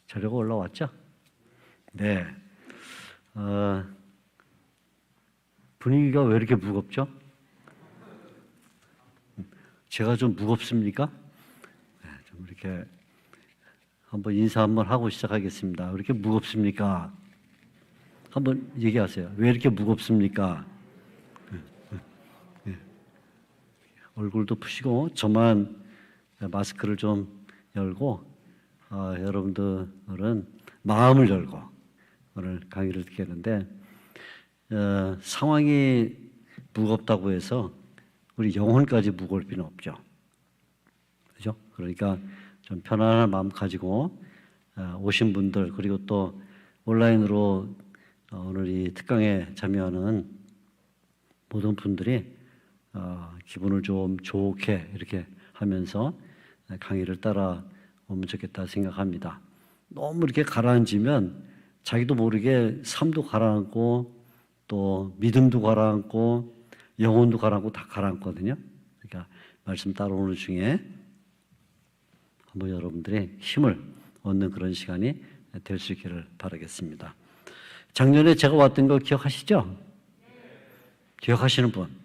자료가 올라왔죠? 네. 분위기가 왜 이렇게 무겁죠? 제가 좀 무겁습니까? 네, 좀 이렇게 한번 인사 한번 하고 시작하겠습니다. 왜 이렇게 무겁습니까? 한번 얘기하세요. 왜 이렇게 무겁습니까? 얼굴도 푸시고 저만 마스크를 좀 열고 여러분들은 마음을 열고 오늘 강의를 듣겠는데 상황이 무겁다고 해서 우리 영혼까지 무거울 필요는 없죠. 그렇죠? 그러니까 좀 편안한 마음 가지고 오신 분들 그리고 또 온라인으로 오늘 이 특강에 참여하는 모든 분들이 기분을 좀 좋게 이렇게 하면서 강의를 따라오면 좋겠다 생각합니다. 너무 이렇게 가라앉으면 자기도 모르게 삶도 가라앉고 또 믿음도 가라앉고 영혼도 가라앉고 다 가라앉거든요. 그러니까 말씀 따라오는 중에 한번 여러분들의 힘을 얻는 그런 시간이 될 수 있기를 바라겠습니다. 작년에 제가 왔던 거 기억하시죠? 기억하시는 분?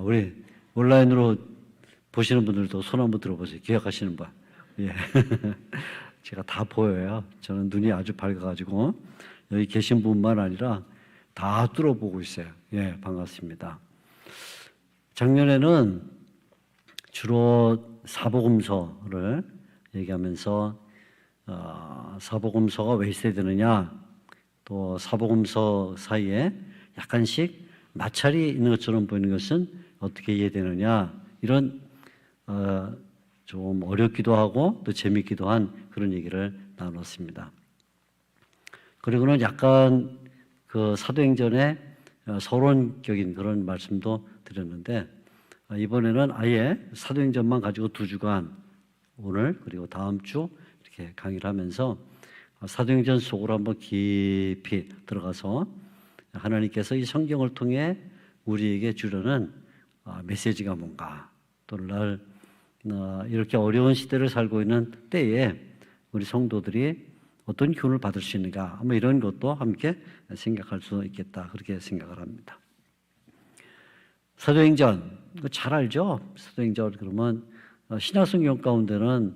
우리 온라인으로 보시는 분들도 손 한번 들어보세요. 기억하시는 분? 예. 제가 다 보여요. 저는 눈이 아주 밝아가지고 여기 계신 분만 아니라 다 뚫어보고 있어요. 예, 반갑습니다. 작년에는 주로 사복음서를 얘기하면서 사복음서가 왜 있어야 되느냐, 또 사복음서 사이에 약간씩 마찰이 있는 것처럼 보이는 것은 어떻게 이해되느냐, 이런 좀 어렵기도 하고 또 재밌기도 한 그런 얘기를 나눴습니다. 그리고는 약간 그 사도행전의 서론격인 그런 말씀도 드렸는데 이번에는 아예 사도행전만 가지고 2주간 오늘 그리고 다음 주 이렇게 강의를 하면서 사도행전 속으로 한번 깊이 들어가서 하나님께서 이 성경을 통해 우리에게 주려는 메시지가 뭔가, 또 오늘날 이렇게 어려운 시대를 살고 있는 때에 우리 성도들이 어떤 교훈을 받을 수 있는가, 아마 이런 것도 함께 생각할 수 있겠다, 그렇게 생각을 합니다. 사도행전 잘 알죠? 사도행전 그러면 신약성경 가운데는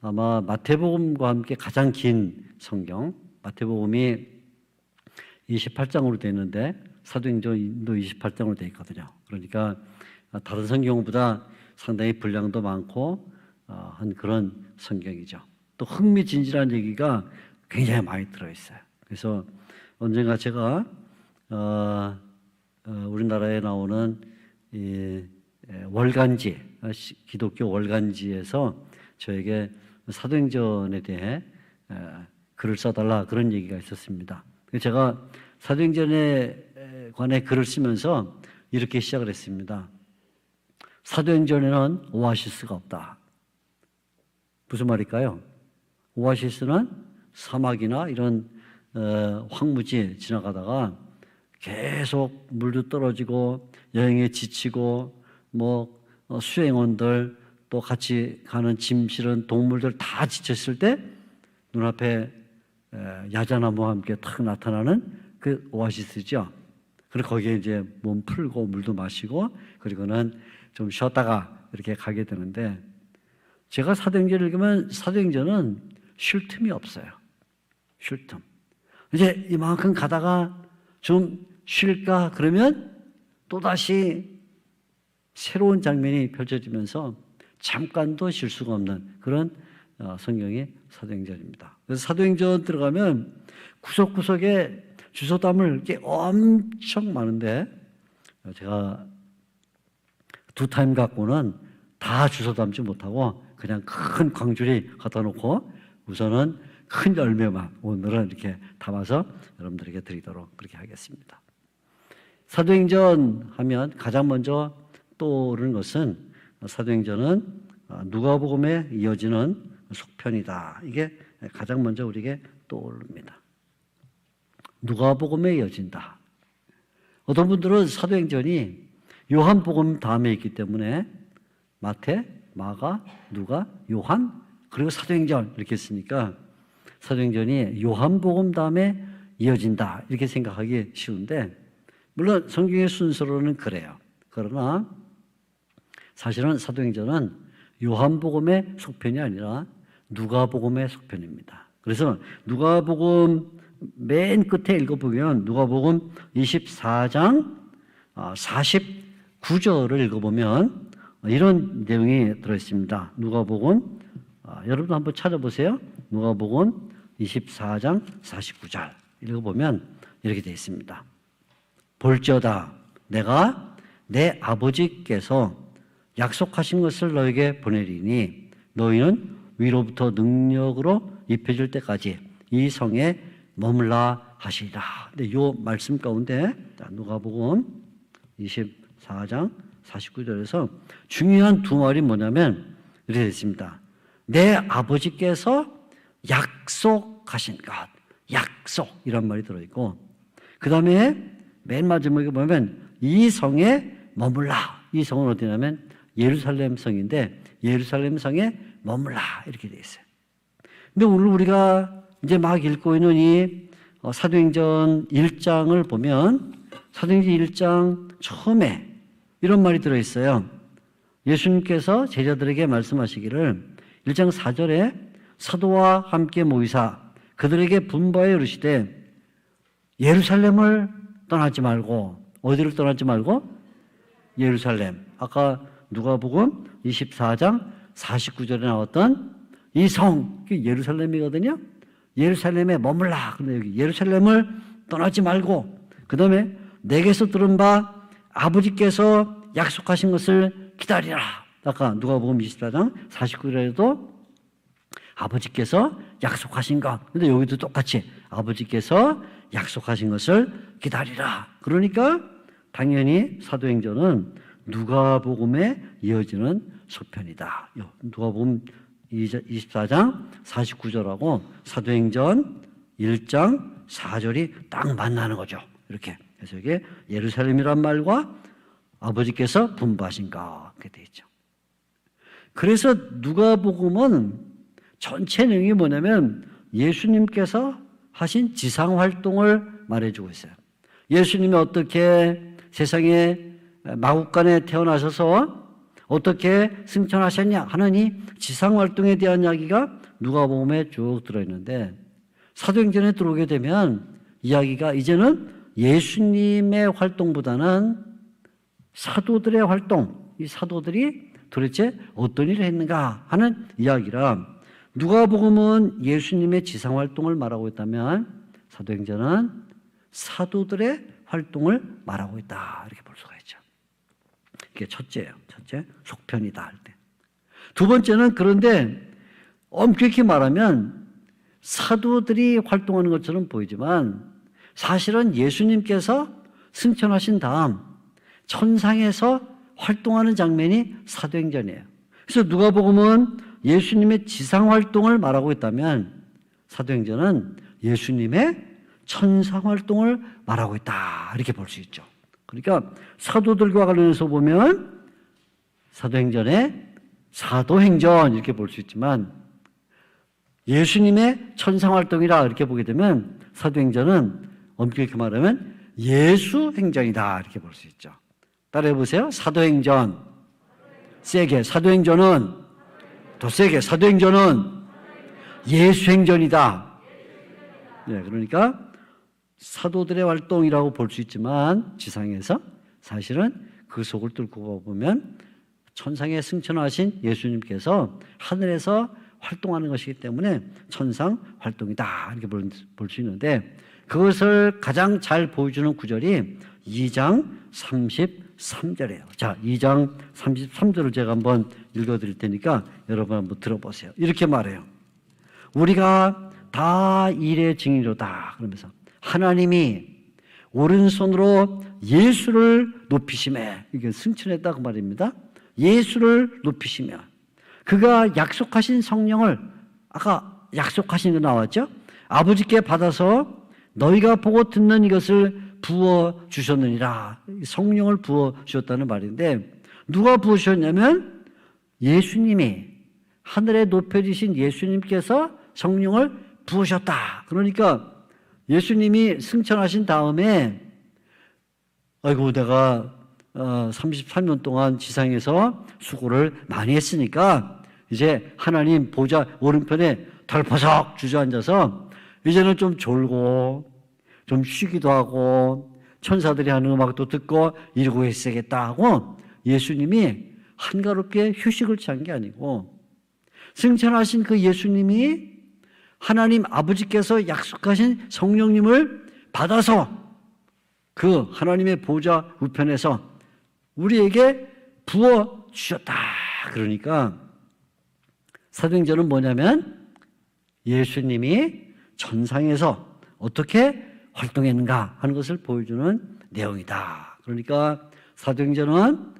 아마 마태복음과 함께 가장 긴 성경, 마태복음이 28장으로 되어 있는데 사도행전도 28장으로 되어 있거든요. 그러니까 다른 성경보다 상당히 분량도 많고 한 그런 성경이죠. 또 흥미진진한 얘기가 굉장히 많이 들어있어요. 그래서 언젠가 제가 우리나라에 나오는 이 월간지, 기독교 월간지에서 저에게 사도행전에 대해 글을 써달라, 그런 얘기가 있었습니다. 제가 사도행전에 관해 글을 쓰면서 이렇게 시작을 했습니다. 사도행전에는 오아시스가 없다. 무슨 말일까요? 오아시스는 사막이나 이런 황무지 지나가다가 계속 물도 떨어지고 여행에 지치고 수행원들 또 같이 가는 짐 실은 동물들 다 지쳤을 때 눈앞에 야자나무와 함께 탁 나타나는 그 오아시스죠. 그리고 거기에 이제 몸 풀고 물도 마시고 그리고는 좀 쉬었다가 이렇게 가게 되는데, 제가 사도행전을 읽으면 사도행전은 쉴 틈이 없어요. 쉴 틈. 이제 이만큼 가다가 좀 쉴까 그러면 또다시 새로운 장면이 펼쳐지면서 잠깐도 쉴 수가 없는 그런 성경이 사도행전입니다. 그래서 사도행전 들어가면 구석구석에 주워 담을 게 엄청 많은데 제가 2타임 갖고는 다 주워 담지 못하고 그냥 큰 광주리 갖다 놓고 우선은 큰 열매만 오늘은 이렇게 담아서 여러분들에게 드리도록 그렇게 하겠습니다. 사도행전 하면 가장 먼저 떠오르는 것은 사도행전은 누가복음에 이어지는 속편이다. 이게 가장 먼저 우리에게 떠오릅니다. 누가복음에 이어진다. 어떤 분들은 사도행전이 요한복음 다음에 있기 때문에 마태, 마가, 누가, 요한 그리고 사도행전 이렇게 했으니까 사도행전이 요한복음 다음에 이어진다 이렇게 생각하기 쉬운데 물론 성경의 순서로는 그래요. 그러나 사실은 사도행전은 요한복음의 속편이 아니라 누가복음의 속편입니다. 그래서 누가복음 맨 끝에 읽어보면 누가복음 24장 49절을 읽어보면 이런 내용이 들어있습니다. 누가복음 여러분 한번 찾아보세요. 누가복음 24장 49절 읽어보면 이렇게 되어 있습니다. 볼지어다 내가 내 아버지께서 약속하신 것을 너에게 보내리니 너희는 위로부터 능력으로 입혀질 때까지 이 성에 머물라 하시리라. 근데 이 말씀 가운데 누가복음 24장 49절에서 중요한 두 말이 뭐냐면 이렇게 있습니다. 내 아버지께서 약속하신 것, 약속 이란 말이 들어있고 그 다음에 맨 마지막에 보면 이 성에 머물라. 이 성은 어디냐면 예루살렘 성인데 예루살렘 성에 머물라 이렇게 되어 있어요. 근데 오늘 우리가 이제 막 읽고 있는 이 사도행전 1장을 보면 사도행전 1장 처음에 이런 말이 들어있어요. 예수님께서 제자들에게 말씀하시기를 1장 4절에 사도와 함께 모이사 그들에게 분부하여 이르시되 예루살렘을 떠나지 말고 어디를 떠나지 말고 예루살렘. 아까 누가복음 24장 49절에 나왔던 이 성, 예루살렘이거든요. 예루살렘에 머물라. 근데 여기 예루살렘을 떠나지 말고 그 다음에 내게서 들은 바 아버지께서 약속하신 것을 기다리라. 아까 누가복음 24장 49절에도 아버지께서 약속하신 것. 근데 여기도 똑같이 아버지께서 약속하신 것을 기다리라. 그러니까 당연히 사도행전은 누가복음에 이어지는 소편이다. 누가복음 24장 49절하고 사도행전 1장 4절이 딱 만나는 거죠. 이렇게. 그래서 이게 예루살렘이란 말과 아버지께서 분부하신 것 이렇게 되어 있죠. 그래서 누가복음은 전체 내용이 뭐냐면 예수님께서 하신 지상활동을 말해주고 있어요. 예수님이 어떻게 세상에 마국간에 태어나셔서 어떻게 승천하셨냐 하는 이 지상활동에 대한 이야기가 누가복음에 쭉 들어있는데 사도행전에 들어오게 되면 이야기가 이제는 예수님의 활동보다는 사도들의 활동, 이 사도들이 도대체 어떤 일을 했는가 하는 이야기라 누가복음은 예수님의 지상활동을 말하고 있다면 사도행전은 사도들의 활동을 말하고 있다 이렇게 볼 수가 있죠. 이게 첫째예요. 첫째, 속편이다 할 때. 두 번째는 그런데 엄격히 말하면 사도들이 활동하는 것처럼 보이지만 사실은 예수님께서 승천하신 다음 천상에서 활동하는 장면이 사도행전이에요. 그래서 누가복음은 예수님의 지상활동을 말하고 있다면 사도행전은 예수님의 천상활동을 말하고 있다 이렇게 볼 수 있죠. 그러니까 사도들과 관련해서 보면 사도행전에 사도행전 이렇게 볼 수 있지만 예수님의 천상활동이라 이렇게 보게 되면 사도행전은 엄격히 말하면 예수행전이다 이렇게 볼 수 있죠. 따라해 보세요. 사도행전 세게, 사도행전은 더 세게, 사도행전은 예수행전이다. 네, 그러니까 사도들의 활동이라고 볼 수 있지만 지상에서 사실은 그 속을 뚫고 보면 천상에 승천하신 예수님께서 하늘에서 활동하는 것이기 때문에 천상 활동이다 이렇게 볼 수 있는데 그것을 가장 잘 보여주는 구절이 2장 33절이에요. 자, 2장 33절을 제가 한번 읽어드릴 테니까 여러분 한번 들어보세요. 이렇게 말해요. 우리가 다 일의 증인이로다. 그러면서 하나님이 오른손으로 예수를 높이시매, 이게 승천했다 그 말입니다. 예수를 높이시며 그가 약속하신 성령을 아까 약속하신 거 나왔죠? 아버지께 받아서 너희가 보고 듣는 이것을 부어 주셨느니라. 성령을 부어 주셨다는 말인데 누가 부어 주셨냐면 예수님이 하늘에 높여지신 예수님께서 성령을 부으셨다. 그러니까 예수님이 승천하신 다음에 아이고 내가 33년 동안 지상에서 수고를 많이 했으니까 이제 하나님 보좌 오른편에 덜퍼석 주저앉아서 이제는 좀 졸고 좀 쉬기도 하고 천사들이 하는 음악도 듣고 이러고 있어야겠다 하고 예수님이 한가롭게 휴식을 취한 게 아니고 승천하신 그 예수님이 하나님 아버지께서 약속하신 성령님을 받아서 그 하나님의 보좌 우편에서 우리에게 부어 주셨다. 그러니까 사도행전은 뭐냐면 예수님이 전상에서 어떻게 활동했는가 하는 것을 보여주는 내용이다. 그러니까 사도행전은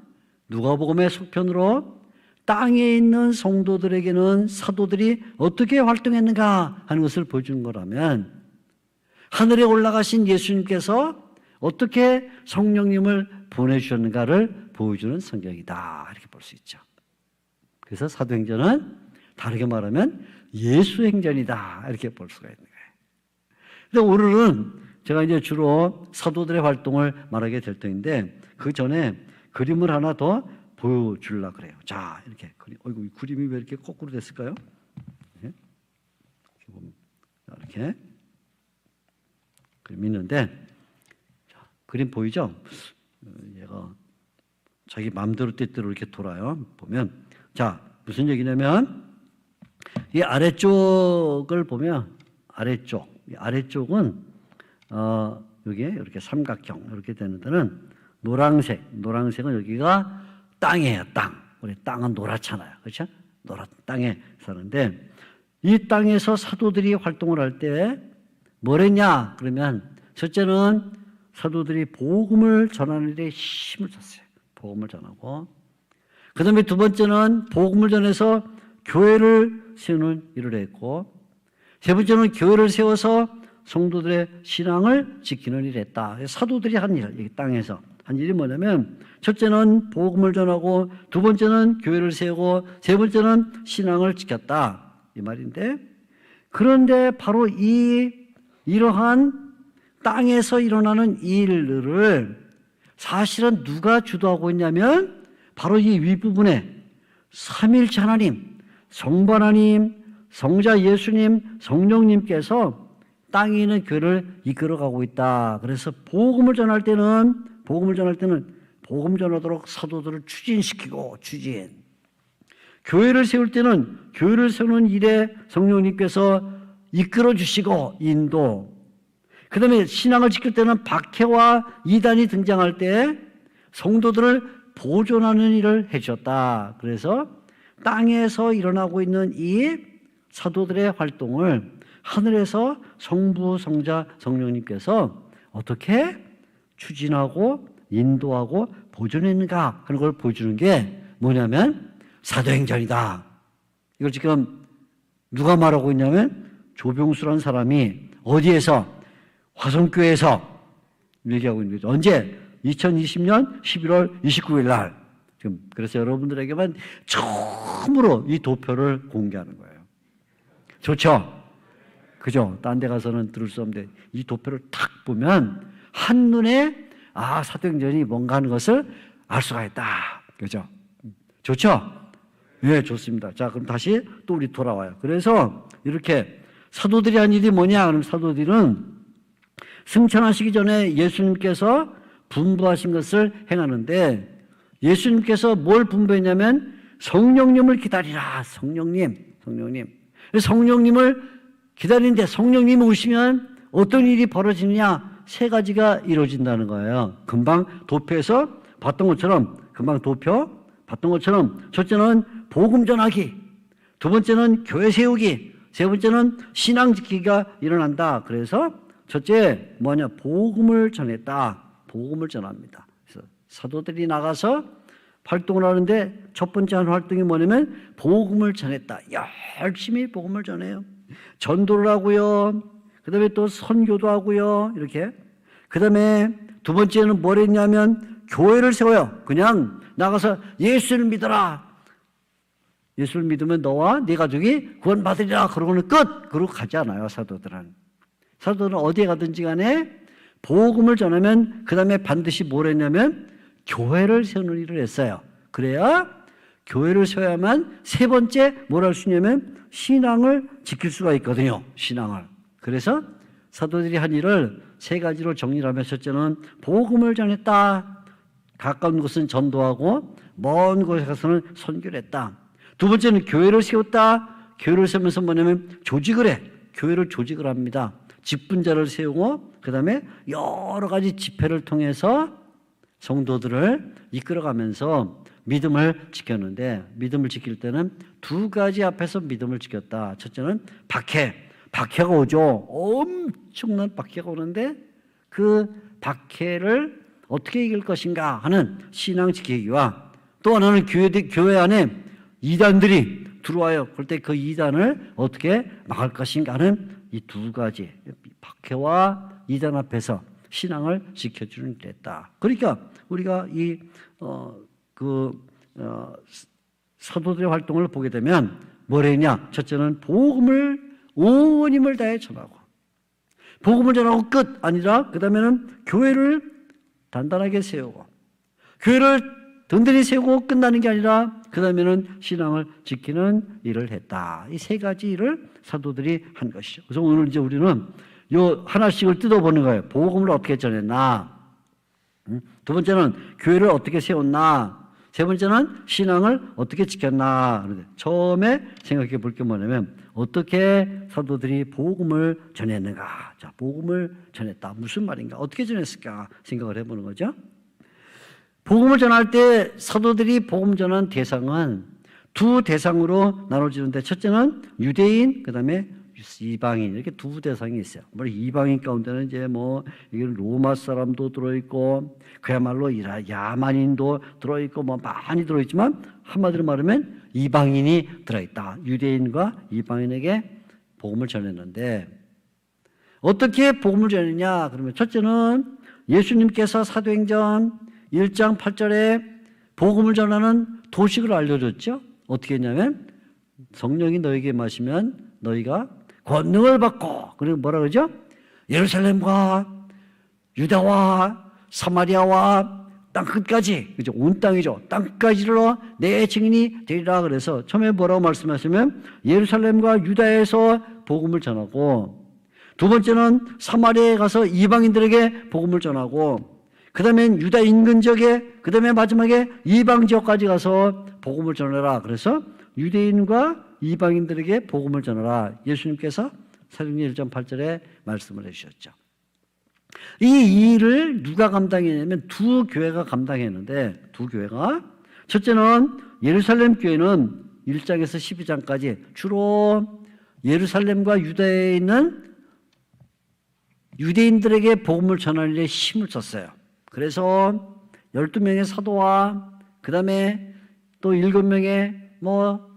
누가복음의 속편으로 땅에 있는 성도들에게는 사도들이 어떻게 활동했는가 하는 것을 보여주는 거라면 하늘에 올라가신 예수님께서 어떻게 성령님을 보내주셨는가를 보여주는 성경이다. 이렇게 볼 수 있죠. 그래서 사도행전은 다르게 말하면 예수행전이다. 이렇게 볼 수가 있는 거예요. 근데 오늘은 제가 이제 주로 사도들의 활동을 말하게 될 터인데 그 전에 그림을 하나 더 보여주려고 그래요. 자, 이렇게 어이구, 이 그림이 왜 이렇게 거꾸로 됐을까요? 이렇게 그림이 있는데 자, 그림 보이죠? 얘가 자기 마음대로 뜻대로 이렇게 돌아요. 보면 자, 무슨 얘기냐면 이 아래쪽을 보면 이 아래쪽은 여기에 이렇게 삼각형 이렇게 되는 데는 노란색은 여기가 땅이에요. 땅. 우리 땅은 노랗잖아요. 그렇죠? 노란 땅에 사는데 이 땅에서 사도들이 활동을 할 때 뭘 했냐? 그러면 첫째는 사도들이 복음을 전하는 데 힘을 썼어요. 복음을 전하고 그 다음에 두 번째는 복음을 전해서 교회를 세우는 일을 했고 세 번째는 교회를 세워서 성도들의 신앙을 지키는 일을 했다. 사도들이 한 일, 이 땅에서 한 일이 뭐냐면 첫째는 복음을 전하고 두 번째는 교회를 세우고 세 번째는 신앙을 지켰다. 이 말인데 그런데 바로 이러한 땅에서 일어나는 일들을 사실은 누가 주도하고 있냐면 바로 이 윗부분에 삼위일체 하나님, 성부 하나님, 성자 예수님, 성령님께서 땅에 있는 교회를 이끌어가고 있다. 그래서 복음을 전할 때는 복음 전하도록 사도들을 추진. 교회를 세울 때는 교회를 세우는 일에 성령님께서 이끌어 주시고 인도. 그 다음에 신앙을 지킬 때는 박해와 이단이 등장할 때 성도들을 보존하는 일을 해주셨다. 그래서 땅에서 일어나고 있는 이 사도들의 활동을 하늘에서 성부, 성자, 성령님께서 어떻게 추진하고 인도하고 보존했는가 하는 걸 보여주는 게 뭐냐면 사도행전이다. 이걸 지금 누가 말하고 있냐면 조병수라는 사람이 어디에서? 화성교회에서 얘기하고 있는 거죠. 언제? 2020년 11월 29일 날. 지금 그래서 여러분들에게만 처음으로 이 도표를 공개하는 거예요. 좋죠? 그죠? 딴 데 가서는 들을 수 없는데 이 도표를 탁 보면 한눈에 사도행전이 뭔가 하는 것을 알 수가 있다. 그죠? 좋죠? 예, 좋습니다. 자, 그럼 다시 또 우리 돌아와요. 그래서 이렇게 사도들이 한 일이 뭐냐? 그럼 사도들은 승천하시기 전에 예수님께서 분부하신 것을 행하는데 예수님께서 뭘 분부했냐면 성령님을 기다리라. 성령님을 기다리는데 성령님이 오시면 어떤 일이 벌어지느냐? 세 가지가 이루어진다는 거예요. 금방 봤던 것처럼 첫째는 복음 전하기, 두 번째는 교회 세우기, 세 번째는 신앙 지키기가 일어난다. 그래서 첫째 복음을 전했다. 복음을 전합니다. 그래서 사도들이 나가서 활동을 하는데 첫 번째 한 활동이 뭐냐면 복음을 전했다. 열심히 복음을 전해요. 전도를 하고요. 그 다음에 또 선교도 하고요. 이렇게. 그 다음에 두 번째는 뭘 했냐면 교회를 세워요. 그냥 나가서 예수를 믿어라. 예수를 믿으면 너와 네 가족이 구원받으리라 그러고는 끝! 그러고 가지 않아요. 사도들은 어디에 가든지 간에 복음을 전하면 그 다음에 반드시 뭘 했냐면 교회를 세우는 일을 했어요. 그래야 교회를 세워야만 세 번째 뭘 할 수 있냐면 신앙을 지킬 수가 있거든요. 신앙을. 그래서 사도들이 한 일을 세 가지로 정리를 하면 첫째는 복음을 전했다. 가까운 곳은 전도하고 먼 곳에 가서는 선교를 했다. 두 번째는 교회를 세웠다. 교회를 세우면서 뭐냐면 조직을 해. 교회를 조직을 합니다. 직분자를 세우고 그 다음에 여러 가지 집회를 통해서 성도들을 이끌어가면서 믿음을 지켰는데 믿음을 지킬 때는 두 가지 앞에서 믿음을 지켰다. 첫째는 박해가 오죠. 엄청난 박해가 오는데 그 박해를 어떻게 이길 것인가 하는 신앙 지키기와 또 하나는 교회 안에 이단들이 들어와요. 그럴 때 그 이단을 어떻게 막을 것인가 하는 이 두 가지 박해와 이단 앞에서 신앙을 지켜주는 데 했다. 그러니까 우리가 사도들의 활동을 보게 되면 뭘 했냐? 첫째는 복음을 온 힘을 다해 전하고 복음을 전하고 끝 아니라 그 다음에는 교회를 단단하게 세우고 교회를 든든히 세우고 끝나는 게 아니라 그 다음에는 신앙을 지키는 일을 했다. 이 세 가지 일을 사도들이 한 것이죠. 그래서 오늘 이제 우리는 요 하나씩을 뜯어보는 거예요. 복음을 어떻게 전했나? 두 번째는 교회를 어떻게 세웠나? 세 번째는 신앙을 어떻게 지켰나? 처음에 생각해 볼 게 뭐냐면 어떻게 사도들이 복음을 전했는가? 자, 복음을 전했다. 무슨 말인가? 어떻게 전했을까? 생각을 해보는 거죠. 복음을 전할 때 사도들이 복음 전한 대상은 두 대상으로 나눠지는데 첫째는 유대인, 그 다음에 이방인 이렇게 두 대상이 있어요. 물론 이방인 가운데는 이제 이게 로마 사람도 들어있고 그야말로 야만인도 들어있고 많이 들어있지만 한마디로 말하면 이방인이 들어있다. 유대인과 이방인에게 복음을 전했는데 어떻게 복음을 전했냐? 그러면 첫째는 예수님께서 사도행전 1장 8절에 복음을 전하는 도식을 알려줬죠. 어떻게 했냐면 성령이 너에게 마시면 너희가 권능을 받고 그리고 뭐라 그러죠? 예루살렘과 유다와 사마리아와 땅 끝까지 그죠? 온 땅이죠. 땅 끝까지로 내 증인이 되리라. 그래서 처음에 뭐라고 말씀하시면 예루살렘과 유다에서 복음을 전하고 두 번째는 사마리아에 가서 이방인들에게 복음을 전하고 그 다음엔 유다 인근 지역에 그 다음에 마지막에 이방 지역까지 가서 복음을 전하라. 그래서 유대인과 이방인들에게 복음을 전하라. 예수님께서 사도행전 1장 8절에 말씀을 해주셨죠. 이 일을 누가 감당했냐면 두 교회가 감당했는데 두 교회가 첫째는 예루살렘 교회는 1장에서 12장까지 주로 예루살렘과 유다에 있는 유대인들에게 복음을 전하는 일에 힘을 썼어요. 그래서 12명의 사도와 그 다음에 또 7명의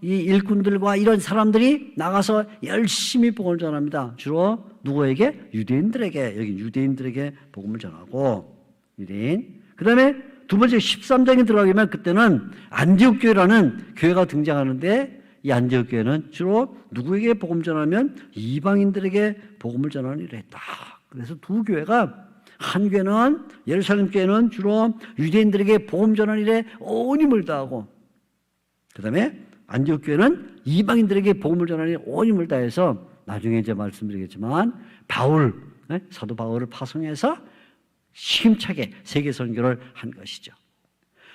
이 일꾼들과 이런 사람들이 나가서 열심히 복음을 전합니다. 주로 누구에게? 유대인들에게. 여기 유대인들에게 복음을 전하고 유대인. 그 다음에 두 번째 13장에 들어가면 그때는 안디옥 교회라는 교회가 등장하는데 이 안디옥 교회는 주로 누구에게 복음 전하면 이방인들에게 복음을 전하는 일을 했다. 그래서 두 교회가 한 교회는 예루살렘 교회는 주로 유대인들에게 복음 전하는 일에 온 힘을 다하고 그 다음에 안디옥 교회는 이방인들에게 복음을 전하는 일에 온 힘을 다해서 나중에 이제 말씀드리겠지만 사도 바울을 파송해서 힘차게 세계 선교를 한 것이죠.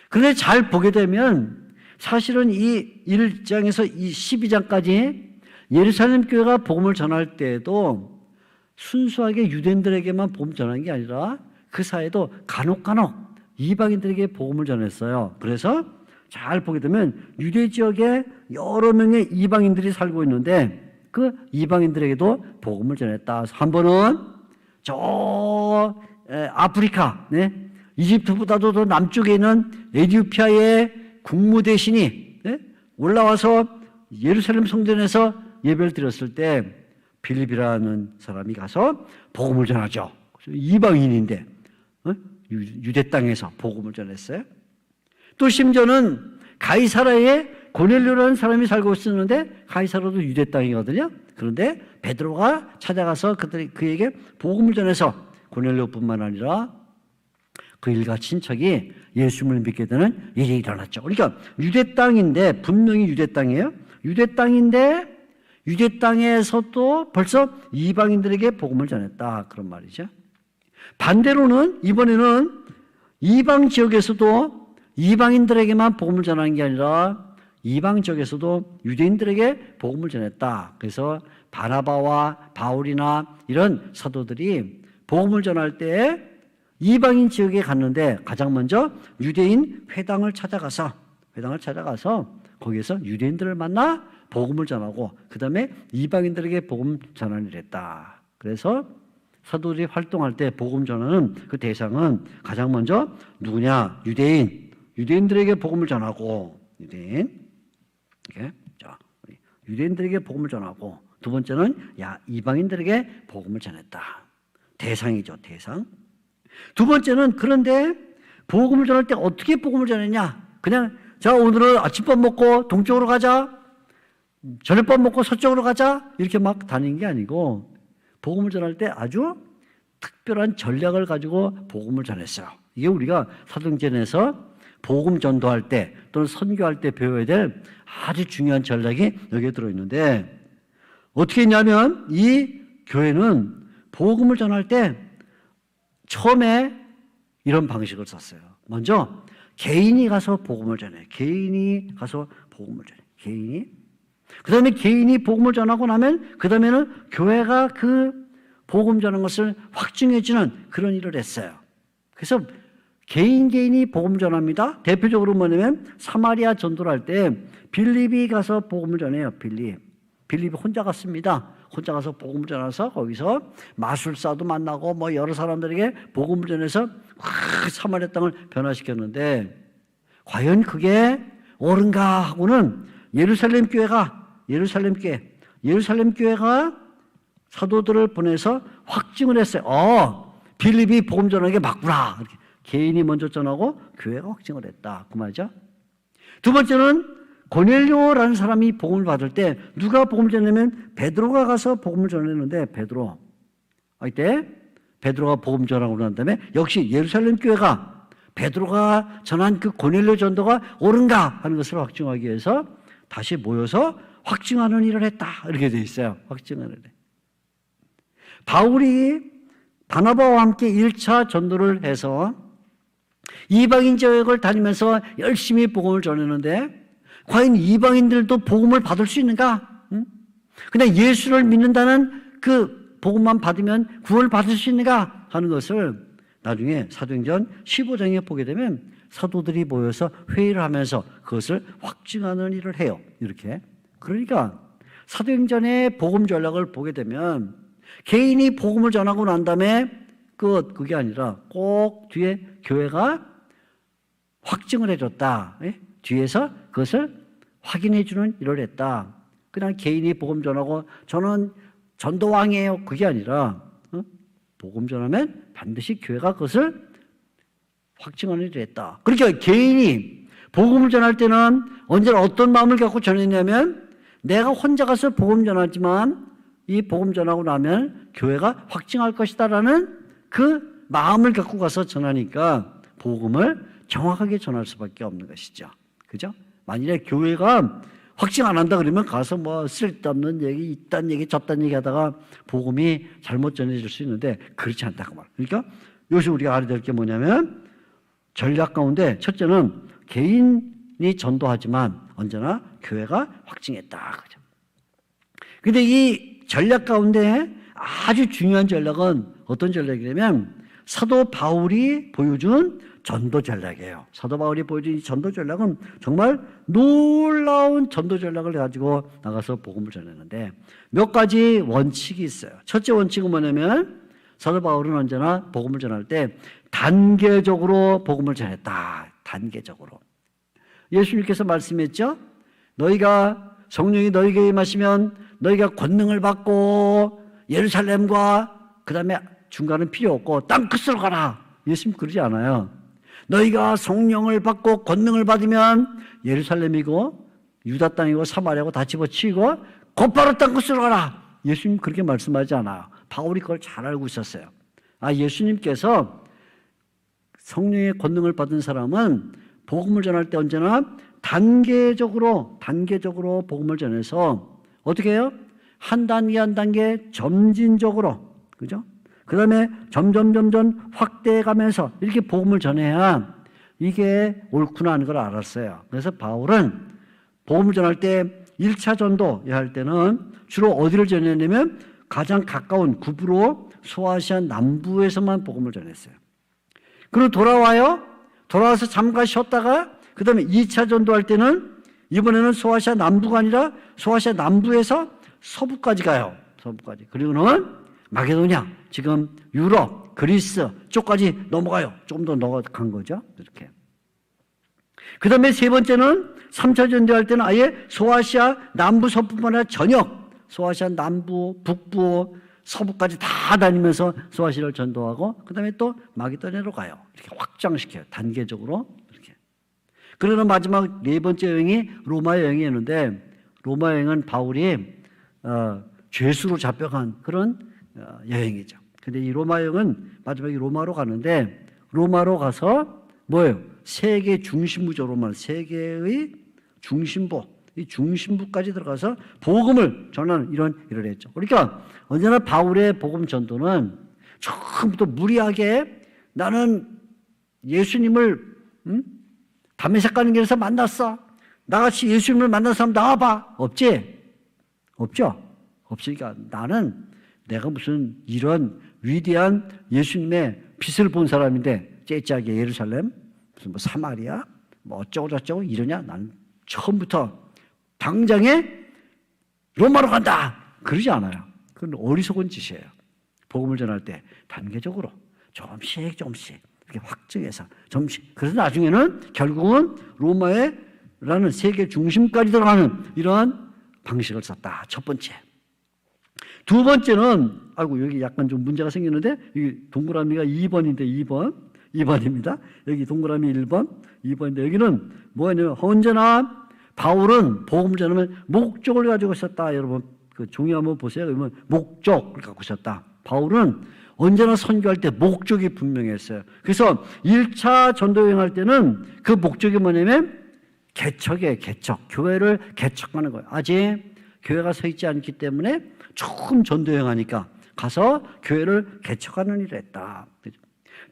그런데 잘 보게 되면 사실은 이 1장에서 이 12장까지 예루살렘 교회가 복음을 전할 때에도 순수하게 유대인들에게만 복음 전한 게 아니라 그 사이에도 간혹 이방인들에게 복음을 전했어요. 그래서 잘 보게 되면 유대 지역에 여러 명의 이방인들이 살고 있는데 그 이방인들에게도 복음을 전했다. 한 번은 아프리카, 이집트보다도 더 남쪽에 있는 에티오피아의 국무대신이 올라와서 예루살렘 성전에서 예배를 드렸을 때 빌립이라는 사람이 가서 복음을 전하죠. 이방인인데 유대 땅에서 복음을 전했어요. 또 심지어는 가이사라의 고넬료라는 사람이 살고 있었는데 가이사라도 유대 땅이거든요. 그런데 베드로가 찾아가서 그에게 복음을 전해서 고넬료뿐만 아니라 그 일가 친척이 예수님을 믿게 되는 일이 일어났죠. 그러니까 유대 땅인데, 분명히 유대 땅이에요. 유대 땅인데 유대 땅에서도 벌써 이방인들에게 복음을 전했다, 그런 말이죠. 반대로는 이번에는 이방 지역에서도 이방인들에게만 복음을 전하는 게 아니라 이방 지역에서도 유대인들에게 복음을 전했다. 그래서 바나바와 바울이나 이런 사도들이 복음을 전할 때 이방인 지역에 갔는데 가장 먼저 유대인 회당을 찾아가서 거기에서 유대인들을 만나 복음을 전하고 그 다음에 이방인들에게 복음 전하는 일을 했다. 그래서 사도들이 활동할 때 복음 전하는 그 대상은 가장 먼저 누구냐? 유대인들에게 복음을 전하고 유대인들에게 복음을 전하고, 두 번째는 이방인들에게 복음을 전했다. 대상이죠, 대상. 두 번째는 그런데 복음을 전할 때 어떻게 복음을 전했냐? 그냥 자, 오늘은 아침밥 먹고 동쪽으로 가자, 저녁밥 먹고 서쪽으로 가자, 이렇게 막 다니는 게 아니고 복음을 전할 때 아주 특별한 전략을 가지고 복음을 전했어요. 이게 우리가 사도행전에서 복음 전도할 때 또는 선교할 때 배워야 될 아주 중요한 전략이 여기에 들어있는데, 어떻게 했냐면 이 교회는 복음을 전할 때 처음에 이런 방식을 썼어요. 먼저 개인이 가서 복음을 전해요. 그 다음에 개인이 복음을 전하고 나면 그 다음에는 교회가 그 복음 전한 것을 확증해주는 그런 일을 했어요. 그래서 개인이 복음 전합니다. 대표적으로 뭐냐면 사마리아 전도를 할 때 빌립이 가서 복음을 전해요. 빌립이 혼자 갔습니다. 혼자 가서 복음을 전해서 거기서 마술사도 만나고 뭐 여러 사람들에게 복음을 전해서 사마리아 땅을 변화시켰는데, 과연 그게 옳은가 하고는 예루살렘 교회가 사도들을 보내서 확증을 했어요. 빌립이 복음 전하는 게 맞구나. 이렇게 개인이 먼저 전하고 교회가 확증을 했다, 그 말이죠. 두 번째는 고넬료라는 사람이 복음을 받을 때 누가 복음을 전하냐면 베드로가 가서 복음을 전했는데, 이때 베드로가 복음 전하고 난 다음에 역시 예루살렘 교회가 베드로가 전한 그 고넬료 전도가 옳은가 하는 것을 확증하기 위해서 다시 모여서 확증하는 일을 했다, 이렇게 되어 있어요. 확증하는 일. 바울이 바나바와 함께 1차 전도를 해서 이방인 지역을 다니면서 열심히 복음을 전했는데, 과연 이방인들도 복음을 받을 수 있는가? 그냥 예수를 믿는다는 그 복음만 받으면 구원을 받을 수 있는가 하는 것을 나중에 사도행전 15장에 보게 되면 사도들이 모여서 회의를 하면서 그것을 확증하는 일을 해요. 이렇게. 그러니까 사도행전의 복음 전략을 보게 되면 개인이 복음을 전하고 난 다음에 그게 아니라 꼭 뒤에 교회가 확증을 해줬다. 뒤에서 그것을 확인해 주는 일을 했다. 그냥 개인이 복음 전하고 저는 전도왕이에요, 그게 아니라 복음 전하면 반드시 교회가 그것을 확증하는 일을 했다. 그러니까 개인이 복음을 전할 때는 언제나 어떤 마음을 갖고 전했냐면, 내가 혼자 가서 복음 전하지만 이 복음 전하고 나면 교회가 확증할 것이다라는 그 마음을 갖고 가서 전하니까 복음을 정확하게 전할 수밖에 없는 것이죠. 그죠? 만일에 교회가 확증 안 한다 그러면 가서 뭐 쓸데없는 얘기, 이딴 얘기, 저딴 얘기 하다가 복음이 잘못 전해질 수 있는데 그렇지 않다고 말. 그러니까 여기서 우리가 알아야 될 게 뭐냐면, 전략 가운데 첫째는 개인이 전도하지만 언제나 교회가 확증했다. 그죠? 근데 이 전략 가운데 아주 중요한 전략은 어떤 전략이냐면 사도 바울이 보여준 전도 전략이에요. 사도 바울이 보여준 이 전도 전략은 정말 놀라운 전도 전략을 가지고 나가서 복음을 전했는데 몇 가지 원칙이 있어요. 첫째 원칙은 뭐냐면 사도 바울은 언제나 복음을 전할 때 단계적으로 복음을 전했다. 단계적으로. 예수님께서 말씀했죠. 너희가 성령이 너희에게 임하시면 너희가 권능을 받고 예루살렘과 그 다음에 중간은 필요 없고 땅 끝으로 가라. 예수님 그러지 않아요. 너희가 성령을 받고 권능을 받으면 예루살렘이고 유다 땅이고 사마리아고 다 집어치우고 곧바로 땅끝으로 가라. 예수님 그렇게 말씀하지 않아요. 바울이 그걸 잘 알고 있었어요. 예수님께서 성령의 권능을 받은 사람은 복음을 전할 때 언제나 단계적으로 복음을 전해서 어떻게 해요? 한 단계 점진적으로, 그죠? 그 다음에 점점 확대해 가면서 이렇게 복음을 전해야 이게 옳구나 하는 걸 알았어요. 그래서 바울은 복음을 전할 때 1차 전도 할 때는 주로 어디를 전했냐면 가장 가까운 구부로 소아시아 남부에서만 복음을 전했어요. 그리고 돌아와서 잠깐 쉬었다가 그 다음에 2차 전도할 때는 이번에는 소아시아 남부가 아니라 소아시아 남부에서 서부까지 가요. 서부까지. 그리고는 마게도냐, 지금 유럽, 그리스 쪽까지 넘어가요. 조금 더 넘어간 거죠. 이렇게. 그 다음에 세 번째는 3차 전도할 때는 아예 소아시아 남부 서부뿐만 아니라 전역, 소아시아 남부, 북부, 서부까지 다 다니면서 소아시아를 전도하고 그 다음에 또 마게도냐로 가요. 이렇게 확장시켜요. 단계적으로. 이렇게. 그러나 마지막 네 번째 여행이 로마 여행이었는데 로마 여행은 바울이 죄수로 잡혀간 그런 여행이죠. 근데 이 로마 여행은 마지막에 로마로 가는데 로마로 가서 뭐예요? 세계 중심부죠. 로마는 세계의 중심부, 이 중심부까지 들어가서 복음을 전하는 이런 일을 했죠. 그러니까 언제나 바울의 복음 전도는 처음부터 무리하게 나는 예수님을 다메섹 가는 길에서 만났어. 나같이 예수님을 만난 사람 나와봐. 없지? 없죠? 없으니까 나는 내가 무슨 이런 위대한 예수님의 빛을 본 사람인데 째째하게 예루살렘 무슨 뭐 사마리아 뭐 어쩌고 저쩌고 이러냐. 나는 처음부터 당장에 로마로 간다. 그러지 않아요. 그건 어리석은 짓이에요. 복음을 전할 때 단계적으로 조금씩 이렇게 확증해서 조금씩. 그래서 나중에는 결국은 로마라는 세계 중심까지 들어가는 이러한 방식을 썼다. 첫 번째. 두 번째는 여기 약간 좀 문제가 생기는데 여기 동그라미가 2번인데 2번입니다. 여기 동그라미 1번, 2번인데 여기는 뭐냐면 언제나 바울은 복음을 전하면 목적을 가지고 있었다. 여러분 그 종이 한번 보세요. 그러면 목적을 갖고 있었다. 바울은 언제나 선교할 때 목적이 분명했어요. 그래서 1차 전도 여행할 때는 그 목적이 뭐냐면 개척이에요. 개척. 교회를 개척하는 거예요. 아직 교회가 서 있지 않기 때문에 조금 전도 여행하니까 가서 교회를 개척하는 일을 했다.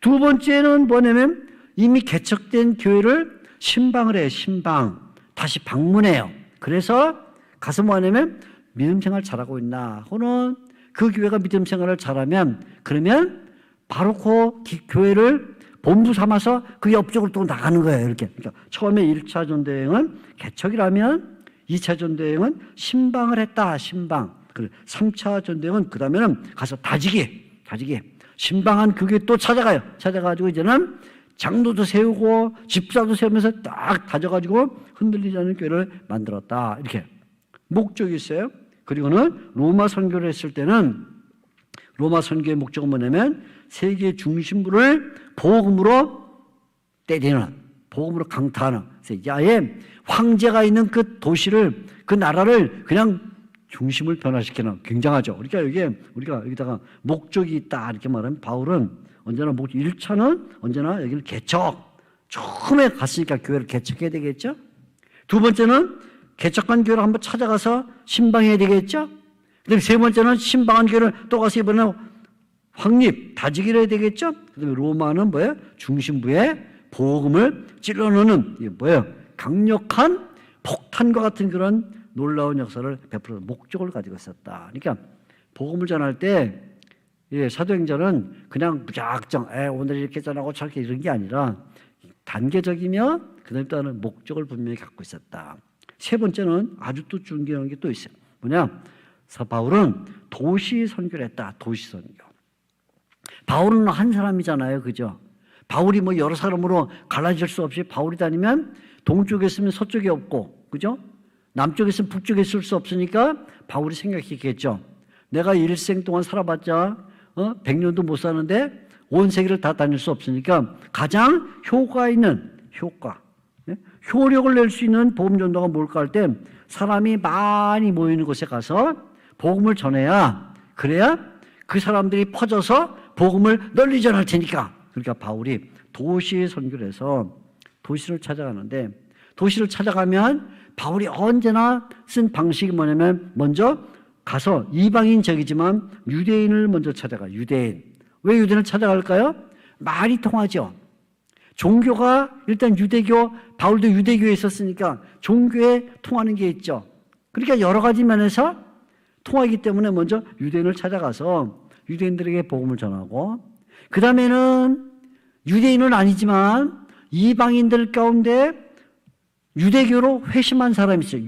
두 번째는 뭐냐면 이미 개척된 교회를 신방을 해요. 신방. 다시 방문해요. 그래서 가서 뭐냐면 믿음 생활 잘하고 있나 혹은 그 교회가 믿음 생활을 잘하면 그러면 바로 그 교회를 본부 삼아서 그 옆쪽으로 또 나가는 거예요. 이렇게. 그러니까 처음에 1차 전도여행은 개척이라면 2차 전도여행은 신방을 했다. 신방. 그리고 3차 전도여행은 그 다음에는 가서 다지기. 신방한 그 교회 또 찾아가요. 찾아가지고 이제는 장로도 세우고 집사도 세우면서 딱 다져가지고 흔들리지 않는 교회를 만들었다. 이렇게 목적이 있어요. 그리고는 로마 선교를 했을 때는 로마 선교의 목적은 뭐냐면 세계 중심부를 복음으로 때리는, 복음으로 강타하는, 아예 황제가 있는 그 도시를, 그 나라를 그냥 중심을 변화시키는, 굉장하죠. 그러니까 이게 우리가 여기다가 목적이 있다 이렇게 말하면 바울은 언제나 1차는 언제나 여기는 개척. 처음에 갔으니까 교회를 개척해야 되겠죠. 두 번째는 개척한 교회를 한번 찾아가서 신방해야 되겠죠. 그다음에 세 번째는 신방한 교회를 또 가서 이번에 확립, 다지기를 해야 되겠죠. 그다음에 로마는 뭐예요? 중심부에 복음을 찔러넣는 이게 뭐예요? 강력한 폭탄과 같은 그런 놀라운 역사를 베푸는 목적을 가지고 있었다. 그러니까 복음을 전할 때 사도행전은 그냥 무작정 오늘 이렇게 전하고 저렇게 이런 게 아니라 단계적이며 그다음에 또 하는 목적을 분명히 갖고 있었다. 세 번째는 아주 또 중요한 게 또 있어요. 뭐냐? 바울은 도시 선교를 했다. 도시 선교. 바울은 한 사람이잖아요. 그죠? 바울이 뭐 여러 사람으로 갈라질 수 없이 바울이 다니면 동쪽에 있으면 서쪽에 없고, 그죠? 남쪽에 있으면 북쪽에 있을 수 없으니까 바울이 생각했겠죠. 내가 일생 동안 살아봤자 100년도 못 사는데 온 세계를 다 다닐 수 없으니까 가장 효과 있는 효력을 낼 수 있는 복음 전도가 뭘까 할 때 사람이 많이 모이는 곳에 가서 복음을 전해야, 그래야 그 사람들이 퍼져서 복음을 널리 전할 테니까. 그러니까 바울이 도시 선교를 해서 도시를 찾아가는데, 도시를 찾아가면 바울이 언제나 쓴 방식이 뭐냐면 먼저 가서 이방인 적이지만 유대인을 먼저 찾아가. 유대인. 왜 유대인을 찾아갈까요? 말이 통하죠. 종교가 일단 유대교, 바울도 유대교에 있었으니까 종교에 통하는 게 있죠. 그러니까 여러 가지 면에서 통하기 때문에 먼저 유대인을 찾아가서 유대인들에게 복음을 전하고, 그 다음에는 유대인은 아니지만 이방인들 가운데 유대교로 회심한 사람이 있어요.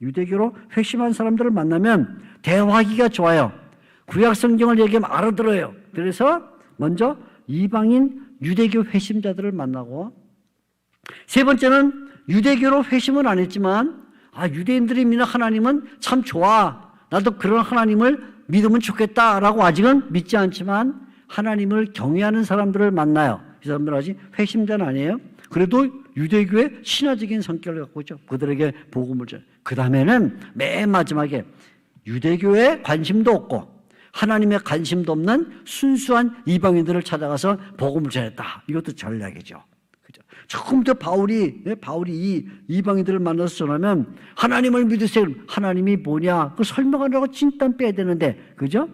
유대교로 회심한 사람들을 만나면 대화하기가 좋아요. 구약 성경을 얘기하면 알아들어요. 그래서 먼저 이방인 유대교 회심자들을 만나고, 세 번째는 유대교로 회심은 안 했지만 유대인들이 믿는 하나님은 참 좋아, 나도 그런 하나님을 믿으면 좋겠다라고 아직은 믿지 않지만 하나님을 경외하는 사람들을 만나요. 이 사람들은 아직 회심자는 아니에요. 그래도 유대교의 신화적인 성격을 갖고 있죠. 그들에게 복음을 전해요. 그 다음에는 맨 마지막에 유대교에 관심도 없고 하나님의 관심도 없는 순수한 이방인들을 찾아가서 복음을 전했다. 이것도 전략이죠. 그죠? 처음부터 바울이 이 이방인들을 만나서 전하면 하나님을 믿으세요. 하나님이 뭐냐? 그 설명하려고 진땀 빼야 되는데, 그죠?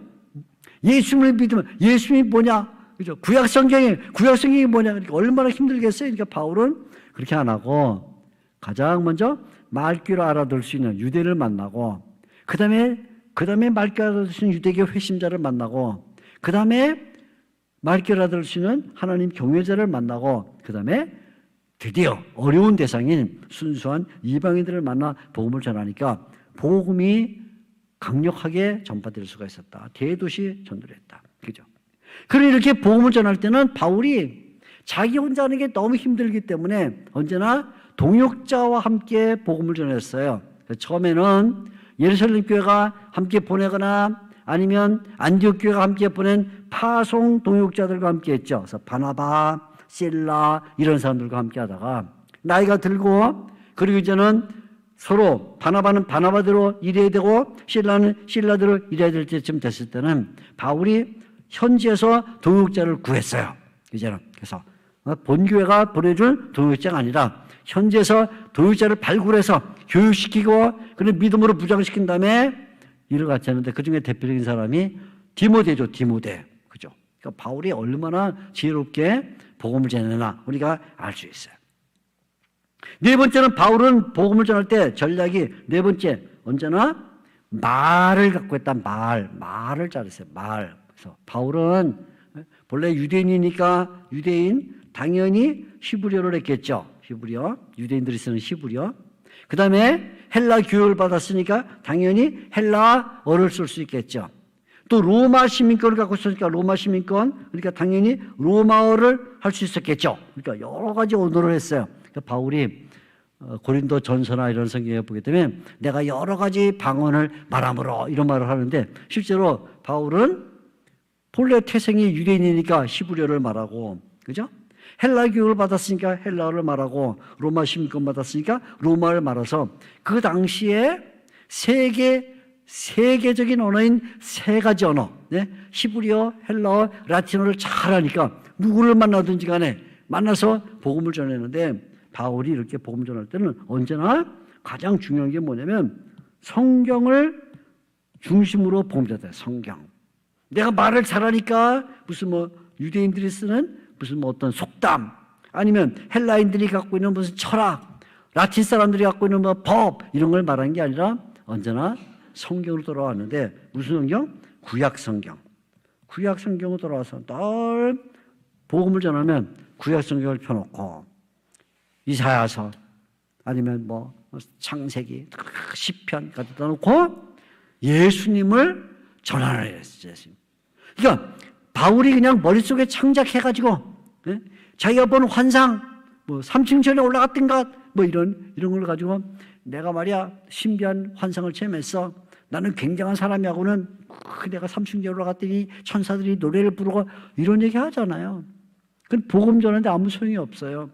예수님을 믿으면 예수님이 뭐냐? 그죠? 구약 성경이 뭐냐? 그러니까 얼마나 힘들겠어요. 그러니까 바울은 그렇게 안 하고 가장 먼저 말귀로 알아들 수 있는 유대인을 만나고, 그 다음에 말귀로 알아들 수 있는 유대교 회심자를 만나고, 그 다음에 말귀로 알아들 수 있는 하나님 경외자를 만나고, 그 다음에 드디어 어려운 대상인 순수한 이방인들을 만나 복음을 전하니까 복음이 강력하게 전파될 수가 있었다. 대도시 전도를 했다. 그죠? 그리고 이렇게 복음을 전할 때는 바울이 자기 혼자 하는 게 너무 힘들기 때문에 언제나 동역자와 함께 복음을 전했어요. 처음에는 예루살렘 교회가 함께 보내거나 아니면 안디옥 교회가 함께 보낸 파송 동역자들과 함께 했죠. 그래서 바나바, 실라 이런 사람들과 함께 하다가 나이가 들고, 그리고 이제는 서로 바나바는 바나바대로 일해야 되고 실라는 실라대로 일해야 될 때쯤 됐을 때는 바울이 현지에서 동역자를 구했어요. 이제는 그래서 본교회가 보내준 동역자가 아니라 현지에서 동역자를 발굴해서 교육시키고 그리고 믿음으로 부장시킨 다음에 일을 같이 하는데, 그 중에 대표적인 사람이 디모데죠. 디모데. 그죠? 그러니까 바울이 얼마나 지혜롭게 복음을 전했나 우리가 알 수 있어요. 네 번째는 바울은 복음을 전할 때 전략이, 네 번째, 언제나 말을 갖고 있다. 말을 잘했어요. 말. 그래서 바울은 본래 유대인이니까 유대인 당연히 히브리어를 했겠죠. 히브리어. 유대인들이 쓰는 히브리어. 그 다음에 헬라 교육을 받았으니까 당연히 헬라어를 쓸 수 있겠죠. 또 로마 시민권을 갖고 있으니까 로마 시민권, 그러니까 당연히 로마어를 할 수 있었겠죠. 그러니까 여러 가지 언어를 했어요. 그러니까 바울이 고린도 전서나 이런 성경에 보게 되면 내가 여러 가지 방언을 말함으로 이런 말을 하는데, 실제로 바울은 본래 태생이 유대인이니까 히브리어를 말하고, 그죠? 헬라 교육을 받았으니까 헬라어를 말하고, 로마 시민권 받았으니까 로마를 말해서 그 당시에 세계적인 언어인 세 가지 언어, 히브리어, 헬라어, 라틴어를 잘하니까 누구를 만나든지 간에 만나서 복음을 전했는데, 바울이 이렇게 복음 전할 때는 언제나 가장 중요한 게 뭐냐면 성경을 중심으로 복음 전해요. 성경. 내가 말을 잘하니까 무슨 유대인들이 쓰는 무슨 어떤 속담, 아니면 헬라인들이 갖고 있는 무슨 철학, 라틴 사람들이 갖고 있는 법, 이런 걸 말하는 게 아니라 언제나 성경으로 돌아왔는데, 무슨 성경? 구약 성경. 구약 성경으로 돌아와서 늘 복음을 전하면 구약 성경을 펴놓고 이사야서 아니면 창세기, 시편 갖다 놓고 예수님을 전하는 예수님. 그러니까 바울이 그냥 머릿속에 창작해가지고 자기가 본 환상, 3층 전에 올라갔던 것, 이런 걸 가지고 내가 말이야 신비한 환상을 체험했어. 나는 굉장한 사람이하고는 내가 3층 올라갔더니 천사들이 노래를 부르고 이런 얘기 하잖아요. 그건 복음 전하는데 아무 소용이 없어요.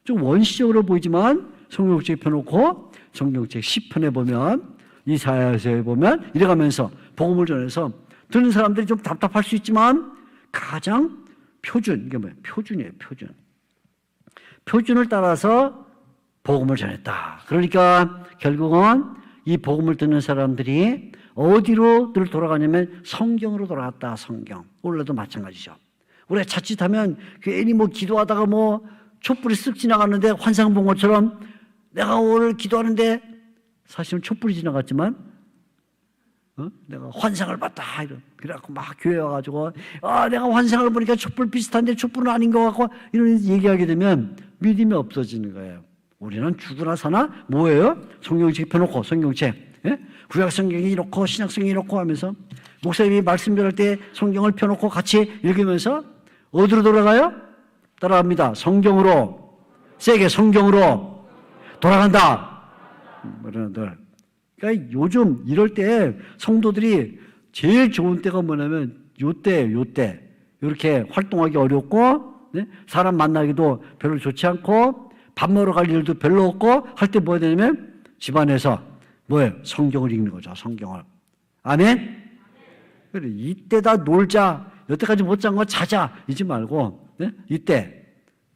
좀 원시적으로 보이지만 성경책 펴놓고 성경책 10편에 보면 이사야서에 보면 이래가면서 복음을 전해서 듣는 사람들이 좀 답답할 수 있지만 가장 표준, 이게 뭐예요? 표준이에요, 표준. 표준을 따라서 복음을 전했다. 그러니까 결국은 이 복음을 듣는 사람들이 어디로 늘 돌아가냐면 성경으로 돌아갔다. 성경. 오늘도 마찬가지죠. 우리가 자칫하면 괜히 뭐 기도하다가 뭐 촛불이 쓱 지나갔는데 환상 본 것처럼 내가 오늘 기도하는데 사실은 촛불이 지나갔지만 내가 환상을 봤다. 그래갖고 막 교회 와가지고 내가 환상을 보니까 촛불 비슷한데 촛불은 아닌 것 같고 이런 얘기하게 되면 믿음이 없어지는 거예요. 우리는 죽으나 사나 뭐예요? 성경책 펴놓고 성경책 구약 성경이 이렇고 신약 성경이 이렇고 하면서 목사님이 말씀 전할 때 성경을 펴놓고 같이 읽으면서 어디로 돌아가요? 따라갑니다. 성경으로 세게 성경으로 돌아간다. 여러분들 그러니까 요즘 이럴 때 성도들이 제일 좋은 때가 뭐냐면 요때 이렇게 활동하기 어렵고 사람 만나기도 별로 좋지 않고 밥 먹으러 갈 일도 별로 없고 할 때 뭐 해야 되냐면 집안에서 뭐예요? 성경을 읽는 거죠. 성경을. 아멘? 그래, 이때다 놀자. 여태까지 못 잔 거 자자. 이지 말고 이때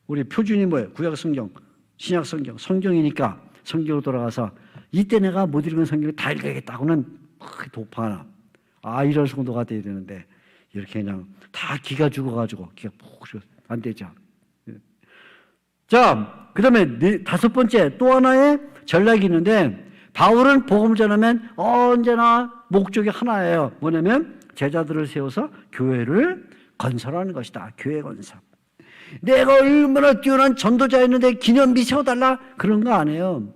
우리 표준이 뭐예요? 구약 성경, 신약 성경, 성경이니까 성경으로 돌아가서 이때 내가 못 읽은 성경을 다 읽어야겠다고는 도파나. 이런 성도가 돼야 되는데 이렇게 그냥 다 기가 죽어가지고 기가 푹 안 되죠. 자, 그 다음에 다섯 번째 또 하나의 전략이 있는데 바울은 복음을 전하면 언제나 목적이 하나예요. 뭐냐면 제자들을 세워서 교회를 건설하는 것이다. 교회 건설. 내가 얼마나 뛰어난 전도자였는데 기념비 세워달라 그런 거 아니에요.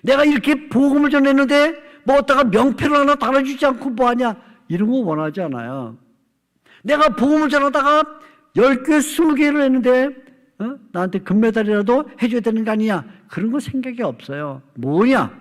내가 이렇게 복음을 전했는데 뭐 어디다가 명패를 하나 달아주지 않고 뭐하냐 이런 거 원하지 않아요. 내가 복음을 전하다가 10개, 20개를 했는데 나한테 금메달이라도 해줘야 되는 거 아니냐 그런 거 생각이 없어요. 뭐냐?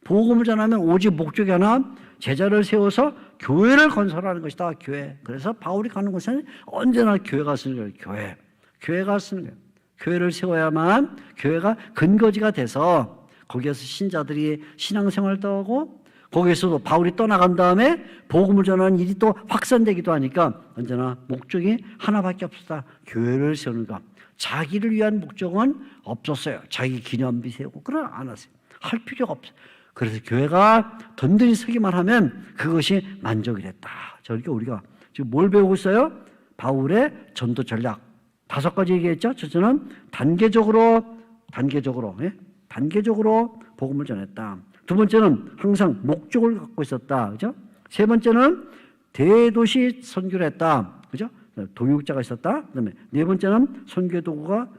복음을 전하면 오직 목적이 하나 제자를 세워서 교회를 건설하는 것이다. 교회. 그래서 바울이 가는 곳은 언제나 교회가 쓰는 거예요. 교회가 쓰는 거예요. 교회를 세워야만 교회가 근거지가 돼서 거기에서 신자들이 신앙생활도 하고 거기에서도 바울이 떠나간 다음에 복음을 전하는 일이 또 확산되기도 하니까 언제나 목적이 하나밖에 없었다. 교회를 세우는 것. 자기를 위한 목적은 없었어요. 자기 기념비 세우고 그런 안 하세요. 할 필요가 없어요. 그래서 교회가 든든히 서기만 하면 그것이 만족이 됐다. 그러니까 우리가 지금 뭘 배우고 있어요? 바울의 전도 전략. 5가지 얘기했죠. 첫째는 단계적으로 복음을 전했다. 두 번째는 항상 목적을 갖고 있었다. 그죠? 세 번째는 대도시 선교를 했다. 그죠? 동역자가 있었다. 그다음에 네 번째는 선교 도구가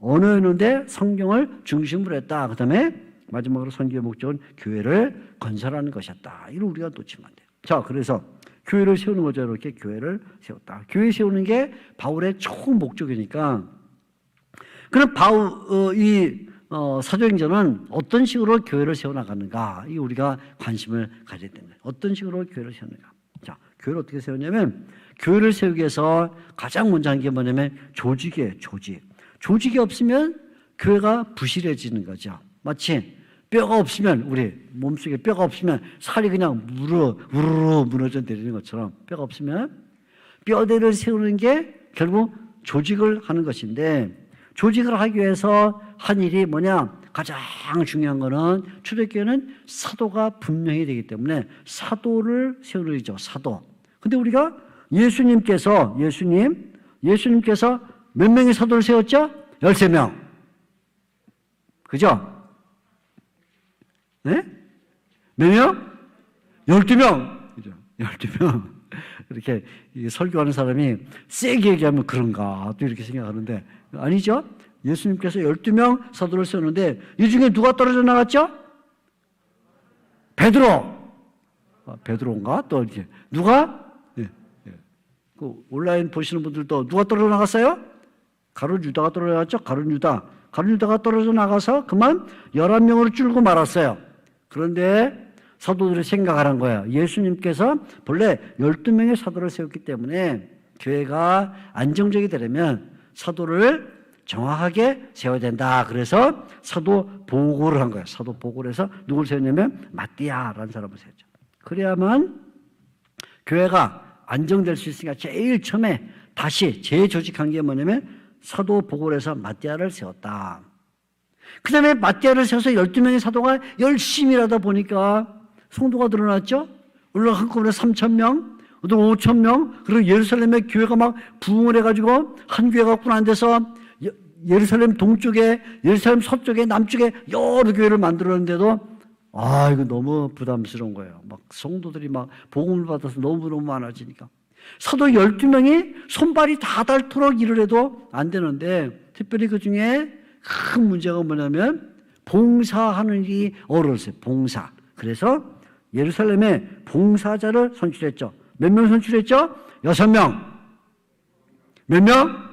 언어였는데 성경을 중심으로 했다. 그다음에 마지막으로 선교의 목적은 교회를 건설하는 것이었다. 이걸 우리가 놓치면 안 돼요. 자, 그래서 교회를 세우는 거죠. 이렇게 교회를 세웠다. 교회 세우는 게 바울의 총 목적이니까. 그럼 사도행전은 어떤 식으로 교회를 세워나가는가? 이 우리가 관심을 가져야 됩니다. 어떤 식으로 교회를 세우는가? 자, 교회를 어떻게 세우냐면 교회를 세우기 위해서 가장 먼저 한 게 뭐냐면 조직이에요. 조직이 없으면 교회가 부실해지는 거죠. 마치 뼈가 없으면 우리 몸속에 뼈가 없으면 살이 그냥 우르르 무너져 내리는 것처럼 뼈가 없으면 뼈대를 세우는 게 결국 조직을 하는 것인데 조직을 하기 위해서 한 일이 뭐냐? 가장 중요한 거는 초대교회는 사도가 분명히 되기 때문에 사도를 세우는 일이죠. 사도. 근데 우리가 예수님께서 몇 명의 사도를 세웠죠? 13명. 그죠? 네? 몇 명? 12명. 그죠? 12명. 이렇게 설교하는 사람이 세게 얘기하면 그런가 또 이렇게 생각하는데 아니죠. 예수님께서 12명 사도를 세우는데 이 중에 누가 떨어져 나갔죠? 베드로인가? 또 이렇게 누가? 그 온라인 보시는 분들도 누가 떨어져 나갔어요? 가룟 유다가 떨어져 나갔죠? 가룟 유다가 떨어져 나가서 그만 11명으로 줄고 말았어요. 그런데 사도들이 생각하는 거예요. 예수님께서 본래 12명의 사도를 세웠기 때문에 교회가 안정적이 되려면 사도를 정확하게 세워야 된다. 그래서 사도 보고를 한 거예요. 사도 보고를 해서 누굴 세웠냐면 마띠아라는 사람을 세웠죠. 그래야만 교회가 안정될 수 있으니까 제일 처음에 다시 재조직한 게 뭐냐면 사도 보고를 해서 마띠아를 세웠다. 그 다음에 마띠아를 세워서 12명의 사도가 열심히 일하다 보니까 성도가 늘어났죠. 물론 한꺼번에 3,000명, 또 5,000명, 그리고 예루살렘의 교회가 막 부흥을 해가지고 한 교회가 군안돼서 예루살렘 동쪽에, 예루살렘 서쪽에, 남쪽에 여러 교회를 만들었는데도 이거 너무 부담스러운 거예요. 막 성도들이 막 복음을 받아서 너무너무 많아지니까. 사도 12명이 손발이 다 닳도록 일을 해도 안 되는데, 특별히 그 중에 큰 문제가 뭐냐면 봉사하는 일이 어려웠어요. 봉사. 그래서 예루살렘에 봉사자를 선출했죠. 몇 명 선출했죠? 6명. 몇 명?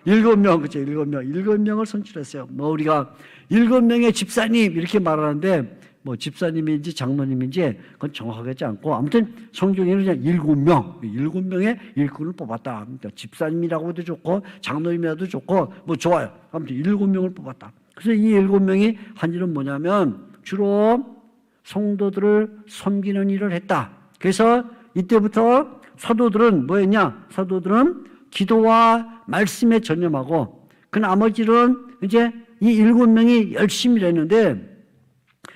7명. 그렇죠. 7명. 7명을 선출했어요. 뭐 우리가 7명의 집사님 이렇게 말하는데 뭐 집사님인지 장로님인지 그건 정확하지 않고 아무튼 성경에는 그냥 7명, 7명의 일꾼을 뽑았다. 그러니까 집사님이라고 해도 좋고 장로님이라도 좋고 뭐 좋아요. 아무튼 7명을 뽑았다. 그래서 이 7명이 한 일은 뭐냐면 주로 성도들을 섬기는 일을 했다. 그래서 이때부터 사도들은 뭐였냐? 사도들은 기도와 말씀에 전념하고 그 나머지는 이제 이 7명이 열심히 일했는데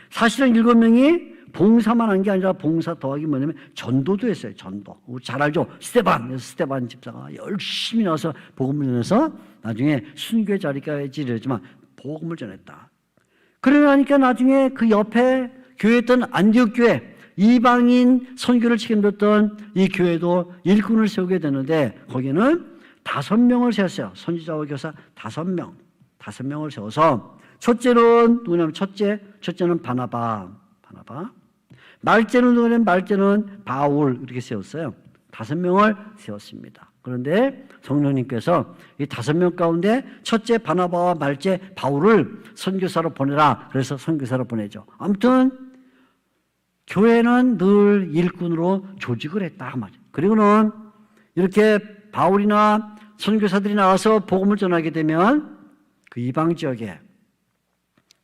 사실은 7명이 봉사만 한 게 아니라 봉사 더하기 뭐냐면 전도도 했어요. 전도. 잘 알죠? 스테반 집사가 열심히 나와서 복음을 전해서 나중에 순교의 자리까지 이르지만 복음을 전했다. 그러니까 나중에 그 옆에 교회였던 안디옥 교회, 이방인 선교를 책임졌던 이 교회도 일꾼을 세우게 되는데 거기는 5명을 세웠어요. 선지자와 교사 5명을 세워서 첫째는 누구냐면 첫째는 바나바. 말째는 누구냐면 말째는 바울 이렇게 세웠어요. 5명을 세웠습니다. 그런데 성령님께서 이 5명 가운데 첫째 바나바와 말째 바울을 선교사로 보내라. 그래서 선교사로 보내죠. 아무튼 교회는 늘 일꾼으로 조직을 했다 말이에요. 그리고는 이렇게 바울이나 선교사들이 나와서 복음을 전하게 되면 그 이방 지역에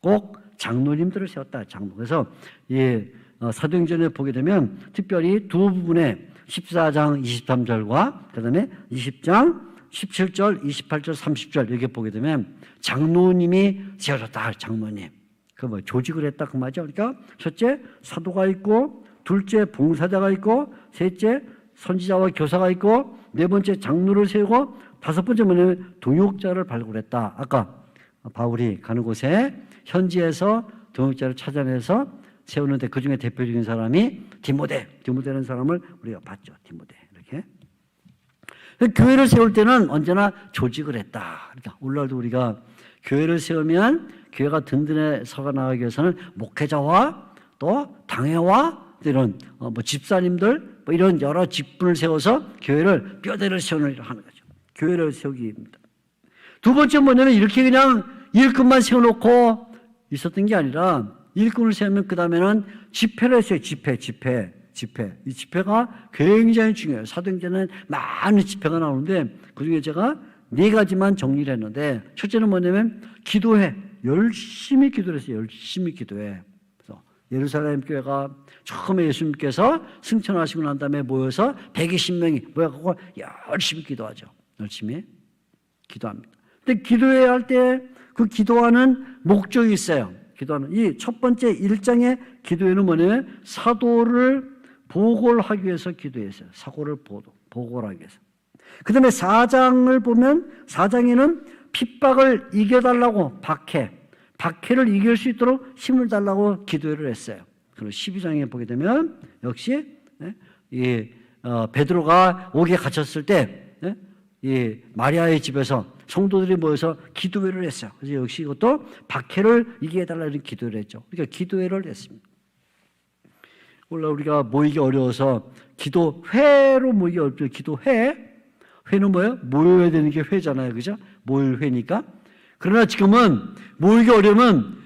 꼭 장로님들을 세웠다. 그래서 이 사도행전에 보게 되면 특별히 두 부분에 14장 23절과 그 다음에 20장 17절, 28절, 30절 이렇게 보게 되면 장로님이 세워졌다. 장로님. 그 뭐 조직을 했다 그 말이죠. 그러니까 첫째 사도가 있고, 둘째 봉사자가 있고, 셋째 선지자와 교사가 있고, 네 번째 장로를 세우고, 다섯 번째 뭐냐면 동역자를 발굴했다. 아까 바울이 가는 곳에 현지에서 동역자를 찾아내서 세우는데 그 중에 대표적인 사람이 디모데라는 사람을 우리가 봤죠. 디모데 이렇게. 교회를 세울 때는 언제나 조직을 했다. 그러니까 오늘날도 우리가 교회를 세우면 교회가 든든해 서가 나가기 위해서는 목회자와 또 당회와 이런 뭐 집사님들 뭐 이런 여러 직분을 세워서 교회를 뼈대를 세우는 일을 하는 거죠. 교회를 세우기입니다. 두 번째 뭐냐면 이렇게 그냥 일꾼만 세워놓고 있었던 게 아니라 일꾼을 세우면 그 다음에는 집회를 했어요. 집회. 이 집회가 굉장히 중요해요. 사도행전에는 많은 집회가 나오는데 그중에 제가 4가지만 정리를 했는데 첫째는 뭐냐면 기도회. 열심히 기도를 했어요. 열심히 기도해. 그래서 예루살렘 교회가 처음에 예수님께서 승천하시고 난 다음에 모여서 120명이 모여서 열심히 기도하죠. 열심히 기도합니다. 근데 기도해야 할 때 그 기도하는 목적이 있어요. 기도하는 이 첫 번째 1장의 기도회는 뭐냐면 사도를 보고를 하기 위해서 기도했어요. 사고를 보고를 하기 위해서. 그 다음에 4장을 보면 4장에는 핍박을 이겨달라고 박해를 이길 수 있도록 힘을 달라고 기도를 했어요. 그리고 12장에 보게 되면 역시 베드로가 옥에 갇혔을 때 이 마리아의 집에서 성도들이 모여서 기도회를 했어요. 그래서 역시 이것도 박해를 이겨달라는 기도를 했죠. 그러니까 기도회를 했습니다. 원래 우리가 모이기 어려워서 기도회로 모이기 어렵죠. 기도회? 회는 뭐예요? 모여야 되는 게 회잖아요. 그죠? 모일 회니까. 그러나 지금은 모이기 어려우면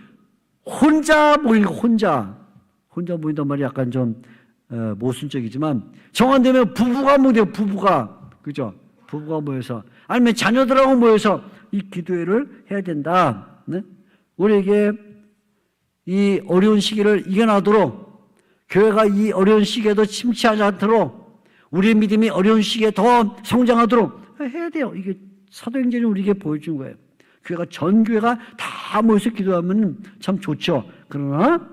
혼자 모이는 거, 혼자 모인단 말이 약간 좀 모순적이지만 정한되면 부부가 모여요. 부부가. 그죠? 부부가 모여서 아니면 자녀들하고 모여서 이 기도회를 해야 된다. 네? 우리에게 이 어려운 시기를 이겨나도록 교회가 이 어려운 시기에도 침체하지 않도록 우리의 믿음이 어려운 시기에 더 성장하도록 해야 돼요. 이게 사도행전이 우리에게 보여준 거예요. 교회가 전 교회가 다 모여서 기도하면 참 좋죠. 그러나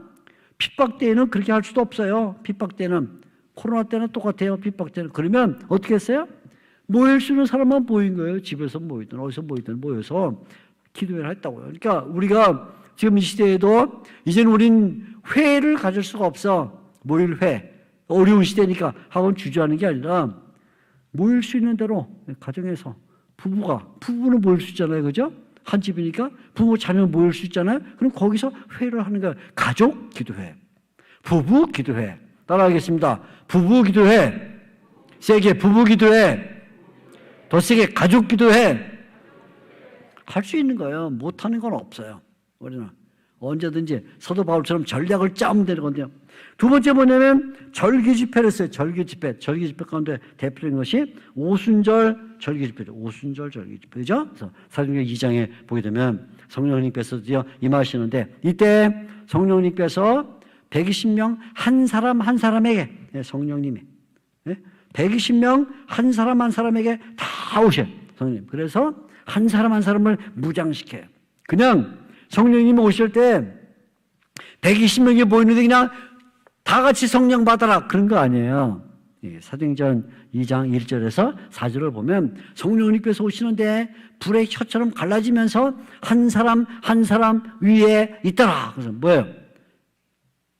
핍박 때에는 그렇게 할 수도 없어요. 핍박 때는 코로나 때는 똑같아요. 핍박 때는 그러면 어떻게 했어요? 모일 수 있는 사람만 모인 거예요. 집에서 모이든 어디서 모이든 모여서 기도회를 했다고요. 그러니까 우리가 지금 이 시대에도 이제는 우린 회를 가질 수가 없어. 모일 회. 어려운 시대니까 학원 주저하는 게 아니라 모일 수 있는 대로 가정에서 부부는 모일 수 있잖아요. 그죠? 한 집이니까 부모 자녀 모일 수 있잖아요. 그럼 거기서 회를 하는 거예요. 가족 기도회, 부부 기도회. 따라하겠습니다. 부부 기도회, 세게 부부 기도회, 더 세게 가족 기도회. 할 수 있는 거예요. 못하는 건 없어요. 우리는 언제든지 사도 바울처럼 전략을 짜면 되는 건데요. 두 번째 뭐냐면 절기 집회를 했어요. 절기 집회 가운데 대표적인 것이 오순절 절기 집회죠. 오순절 절기 집회죠. 그래서 사도행전 2장에 보게 되면 성령님께서 드디어 임하시는데 이때 성령님께서 120명 한 사람 한 사람에게 성령님이 120명 한 사람 한 사람에게 다 오셔요. 성령님. 그래서 한 사람 한 사람을 무장시켜요. 그냥 성령님이 오실 때 120명이 모이는데 그냥 다 같이 성령 받아라 그런 거 아니에요. 사도행전 2장 1절에서 4절을 보면 성령님께서 오시는데 불의 혀처럼 갈라지면서 한 사람 한 사람 위에 있더라. 그래서 뭐예요?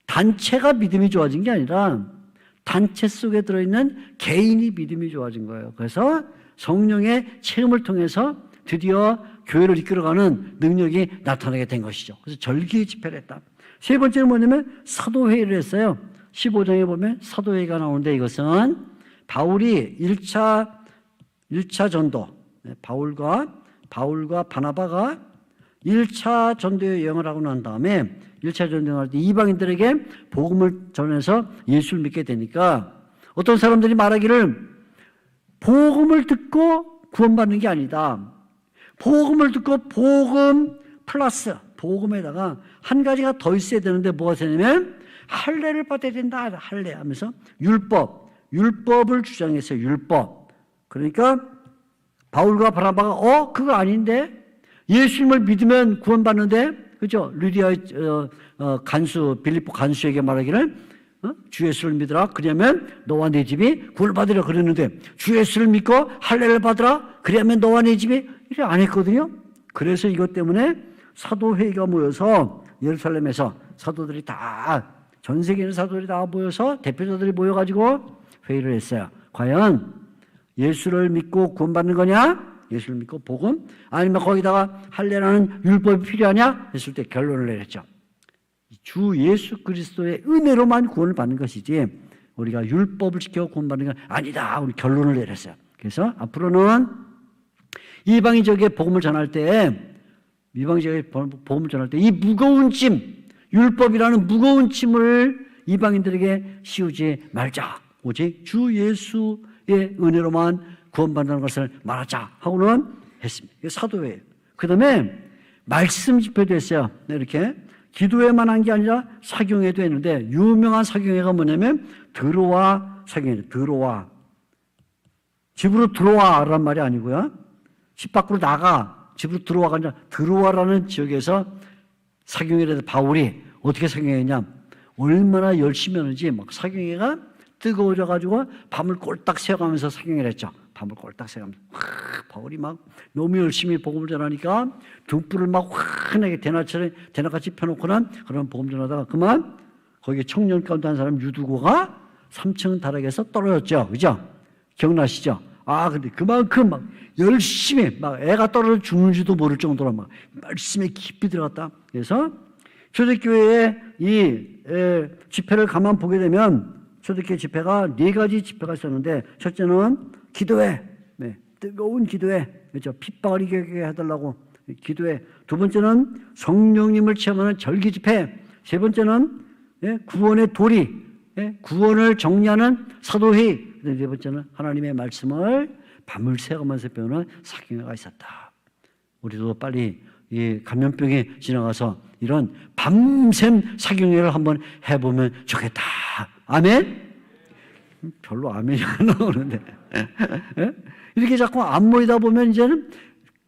단체가 믿음이 좋아진 게 아니라 단체 속에 들어있는 개인이 믿음이 좋아진 거예요. 그래서 성령의 체험을 통해서 드디어 교회를 이끌어가는 능력이 나타나게 된 것이죠. 그래서 절기 집회를 했다. 세 번째는 뭐냐면 사도회의를 했어요. 15장에 보면 사도회의가 나오는데 이것은 바울이 1차 전도, 바울과 바나바가 1차 전도에 여행을 하고 난 다음에 1차 전도할 때 이방인들에게 복음을 전해서 예수를 믿게 되니까 어떤 사람들이 말하기를 복음을 듣고 구원받는 게 아니다. 복음을 듣고 복음 플러스 복음에다가 한 가지가 더 있어야 되는데 뭐가 되냐면 할례를 받아야 된다. 할례 하면서 율법을 주장했어요. 율법. 그러니까 바울과 바나바가 그거 아닌데 예수님을 믿으면 구원받는데 그죠? 루디아의 간수 빌립보 간수에게 말하기를 주 예수를 믿으라. 그러면 너와 네 집이 구원을 받으려 그랬는데 주 예수를 믿고 할례를 받으라. 그러면 너와 네 집이 이렇게 안 했거든요. 그래서 이것 때문에 사도회의가 모여서 예루살렘에서 사도들이 다 전 세계 있는 사도들이 다 모여서 대표자들이 모여가지고 회의를 했어요. 과연 예수를 믿고 구원받는 거냐? 예수를 믿고 복음? 아니면 거기다가 할례라는 율법이 필요하냐? 했을 때 결론을 내렸죠. 주 예수 그리스도의 은혜로만 구원을 받는 것이지 우리가 율법을 지켜 구원받는 건 아니다. 우리 결론을 내렸어요. 그래서 앞으로는 이방인적인 복음을 전할 때 이 무거운 짐, 율법이라는 무거운 짐을 이방인들에게 씌우지 말자. 오직 주 예수의 은혜로만 구원받는 것을 말하자 하고는 했습니다. 이게 사도회예요. 그 다음에 말씀 집회도 했어요. 이렇게 기도회만 한 게 아니라 사경회도 했는데 유명한 사경회가 뭐냐면 들어와 사경회. 들어와. 집으로 들어와란 말이 아니고요. 집 밖으로 나가. 집으로 들어와가 아니라 들어와라는 지역에서 사경회를 바울이 어떻게 사경회했냐. 얼마나 열심히 하는지 막 사경회가 뜨거워져가지고 밤을 꼴딱 새워가면서 사경회를 했죠. 밤을 꼴딱 새워가면서 바울이 막 너무 열심히 복음을 전하니까 등불을 막 환하게 대낮같이 펴놓고는 그런 복음 전하다가 그만 거기 청년 가운데 한 사람 유두고가 3층 다락에서 떨어졌죠. 그죠? 기억나시죠? 근데 그만큼 막 열심히 막 애가 떨어져 죽는지도 모를 정도로 막 말씀에 깊이 들어갔다. 그래서 초대교회의 이 집회를 가만 보게 되면 초대교회 집회가 4가지 집회가 있었는데 첫째는 기도회, 뜨거운 기도회, 그렇죠? 핍박을 이기게 해달라고 기도회. 두 번째는 성령님을 체험하는 절기 집회. 세 번째는 구원의 도리, 구원을 정리하는 사도회의. 네 번째는 하나님의 말씀을 밤을 새가면서 배우는 사경회가 있었다. 우리도 빨리 이 감염병이 지나가서 이런 밤샘 사경회를 한번 해보면 좋겠다. 아멘? 별로 아멘이 안 나오는데. 이렇게 자꾸 안 모이다 보면 이제는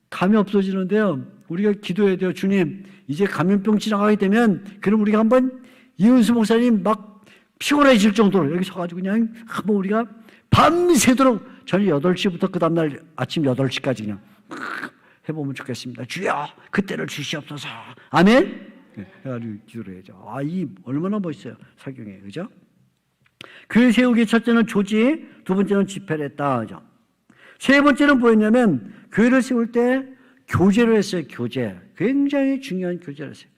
감이 없어지는데요. 우리가 기도해야 돼요. 주님, 이제 감염병 지나가게 되면 그럼 우리가 한번 이은수 목사님 막 피곤해질 정도로 여기 서가지고 그냥 한번 우리가 밤새도록 저녁 8시부터 그 다음날 아침 8시까지 그냥 해보면 좋겠습니다. 주여, 그때를 주시옵소서. 아멘? 해가지고 기도를 해야죠. 이 얼마나 멋있어요. 사경에, 그죠? 교회 세우기 첫째는 조직, 두 번째는 집회를 했다. 그죠? 세 번째는 뭐였냐면, 교회를 세울 때 교제를 했어요. 교제. 굉장히 중요한 교제를 했어요.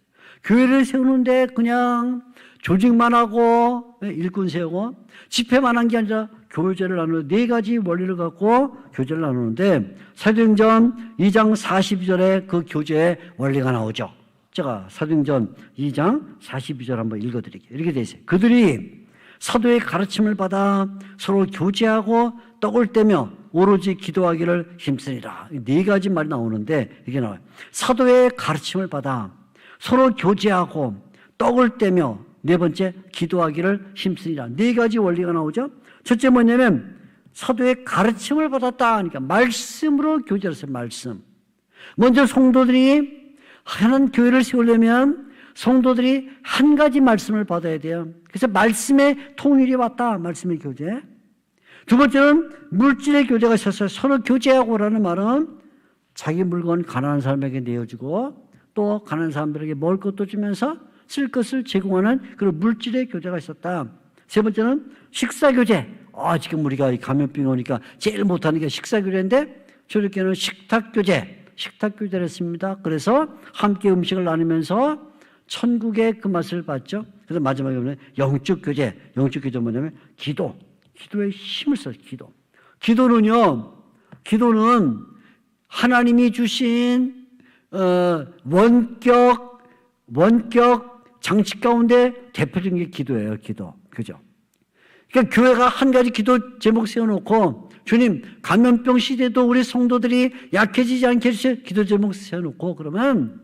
교회를 세우는데 그냥 조직만 하고 일꾼 세우고 집회만 한 게 아니라 교제를 나누는 네 가지 원리를 갖고 교제를 나누는데 사도행전 2장 42절에 그 교제의 원리가 나오죠. 제가 사도행전 2장 42절 한번 읽어드릴게요. 이렇게 돼 있어요. 그들이 사도의 가르침을 받아 서로 교제하고 떡을 떼며 오로지 기도하기를 힘쓰니라. 네 가지 말이 나오는데 이게 나와요. 사도의 가르침을 받아 서로 교제하고 떡을 떼며 네 번째 기도하기를 힘쓰니라. 네 가지 원리가 나오죠. 첫째 뭐냐면 사도의 가르침을 받았다 하니까 말씀으로 교제를 했어요. 말씀. 먼저 성도들이 하나님 교회를 세우려면 성도들이 한 가지 말씀을 받아야 돼요. 그래서 말씀의 통일이 왔다. 말씀의 교제. 두 번째는 물질의 교제가 있었어요. 서로 교제하고라는 말은 자기 물건 가난한 사람에게 내어주고 또 가난한 사람들에게 먹을 것도 주면서 쓸 것을 제공하는 그런 물질의 교제가 있었다. 세 번째는 식사 교제. 지금 우리가 감염병이 오니까 제일 못하는 게 식사 교제인데 저렇게는 식탁 교제. 식탁 교제를 했습니다. 그래서 함께 음식을 나누면서 천국의 그 맛을 봤죠. 그래서 마지막에 보면 영적 교제. 영적 교제 뭐냐면 기도에 힘을 써요. 기도는 하나님이 주신 원격 장치 가운데 대표적인 게 기도예요. 그죠? 그러니까 교회가 한 가지 기도 제목 세워놓고 주님 감염병 시대도 우리 성도들이 약해지지 않게 해주세요. 기도 제목 세워놓고 그러면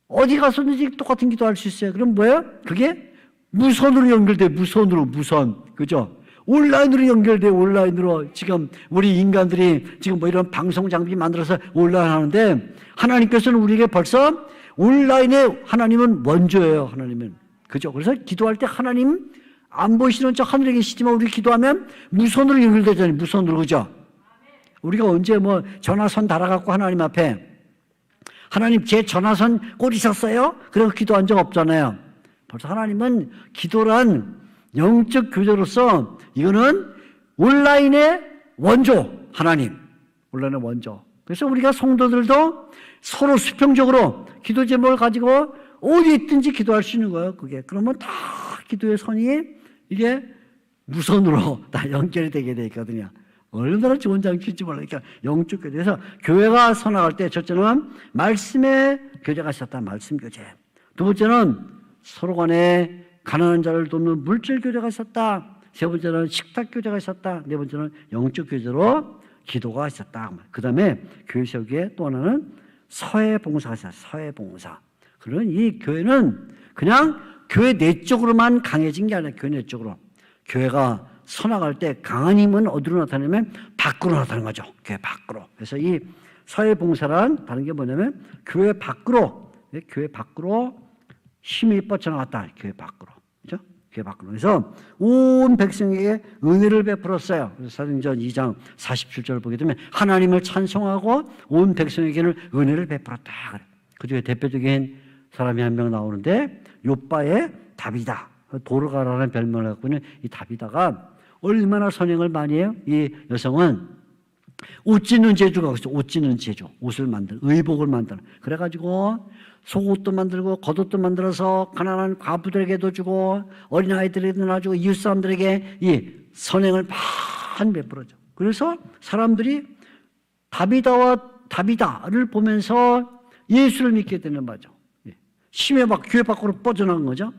어디 가서든지 똑같은 기도할 수 있어요. 그럼 뭐예요? 그게 무선으로 연결돼. 무선. 그죠? 온라인으로 연결돼. 온라인으로 지금 우리 인간들이 지금 뭐 이런 방송 장비 만들어서 온라인 하는데 하나님께서는 우리에게 벌써 온라인에 하나님은 원조예요. 하나님은. 그죠? 그래서 기도할 때 하나님 안 보이시는 저 하늘에 계시지만 우리 기도하면 무선으로 연결되잖아요. 무선으로. 그죠? 우리가 언제 뭐 전화선 달아갖고 하나님 앞에 하나님 제 전화선 꽂으셨어요? 그래서 기도한 적 없잖아요. 벌써 하나님은 기도란 영적 교제로서 이거는 온라인의 원조 하나님. 온라인의 원조. 그래서 우리가 성도들도 서로 수평적으로 기도 제목을 가지고 어디 있든지 기도할 수 있는 거예요. 그게. 그러면 다 기도의 선이 이게 무선으로 다 연결이 되게 돼 있거든요. 얼마나 좋은 장치인지 몰라요. 그러니까 영적 교제에서 교회가 서나갈 때 첫째는 말씀의 교제가 있었다. 말씀 교제. 두 번째는 서로 간에 가난한 자를 돕는 물질 교제가 있었다. 세 번째는 식탁 교제가 있었다. 네 번째는 영적 교제로 기도가 있었다. 그 다음에 교회 세우기에 또 하나는 서해 봉사가 있었다. 서해 봉사. 그런 이 교회는 그냥 교회 내적으로만 강해진 게 아니라 교회 내적으로. 교회가 서나갈 때 강한 힘은 어디로 나타나냐면 밖으로 나타나는 거죠. 교회 밖으로. 그래서 이 서해 봉사란 다른 게 뭐냐면 교회 밖으로 힘이 뻗쳐나갔다. 교회 밖으로. 그죠? 교회 밖으로. 그래서 온 백성에게 은혜를 베풀었어요. 그래서 사도행전 2장 47절 보게 되면 하나님을 찬송하고 온 백성에게는 은혜를 베풀었다. 그 중에 대표적인 사람이 한 명 나오는데 욥바의 다비다. 도르가라는 별명을 갖고 있는 이 다비다가 얼마나 선행을 많이 해요? 이 여성은 옷 찢는 재주가 있어요. 옷 찢는 재주. 옷을 만드는, 의복을 만드는. 그래가지고 속옷도 만들고 겉옷도 만들어서 가난한 과부들에게도 주고 어린아이들에게도 놔주고 이웃 사람들에게 이 선행을 많이 베풀어줘. 그래서 사람들이 다비다를 보면서 예수를 믿게 되는 거죠. 심해 교회 밖으로 뻗어나간 거죠.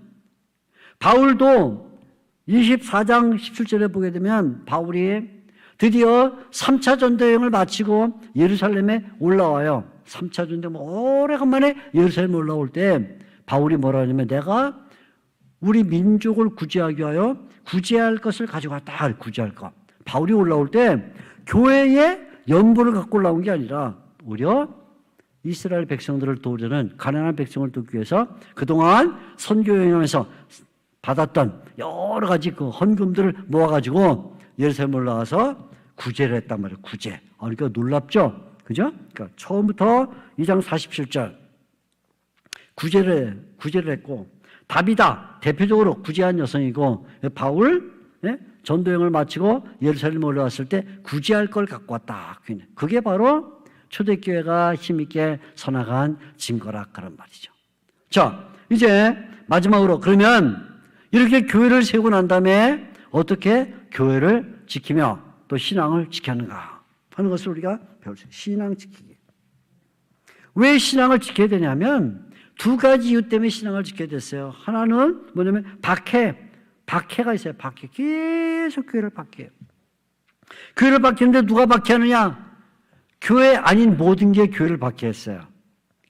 바울도 24장 17절에 보게 되면 바울이 드디어 3차 전도 여행을 마치고 예루살렘에 올라와요. 3차 전쟁 오래간만에 예루살렘 올라올 때 바울이 뭐라 하냐면 내가 우리 민족을 구제하기 위하여 구제할 것을 가지고 왔다. 구제할 것. 바울이 올라올 때 교회에 연보를 갖고 올라온 게 아니라 오히려 이스라엘 백성들을 도우려는 가난한 백성을 돕기 위해서 그동안 선교 여행하면서 받았던 여러 가지 그 헌금들을 모아가지고 예루살렘 올라와서 구제를 했단 말이에요. 구제. 그러니까 놀랍죠? 그죠? 그러니까 처음부터 2장 47절 구제를 했고 다비다 대표적으로 구제한 여성이고 바울 전도여행을 마치고 예루살렘 올라왔을 때 구제할 걸 갖고 왔다. 그게 바로 초대교회가 힘있게 서나간 증거라 그런 말이죠. 자, 이제 마지막으로 그러면 이렇게 교회를 세우고 난 다음에 어떻게 교회를 지키며 또 신앙을 지켰는가 하는 것을 우리가 배울 수 있어요. 신앙 지키기. 왜 신앙을 지켜야 되냐면 두 가지 이유 때문에 신앙을 지켜야 됐어요. 하나는 뭐냐면 박해가 있어요. 박해. 계속 교회를 박해해요. 교회를 박히는데 누가 박해하느냐? 교회 아닌 모든 게 교회를 박해했어요.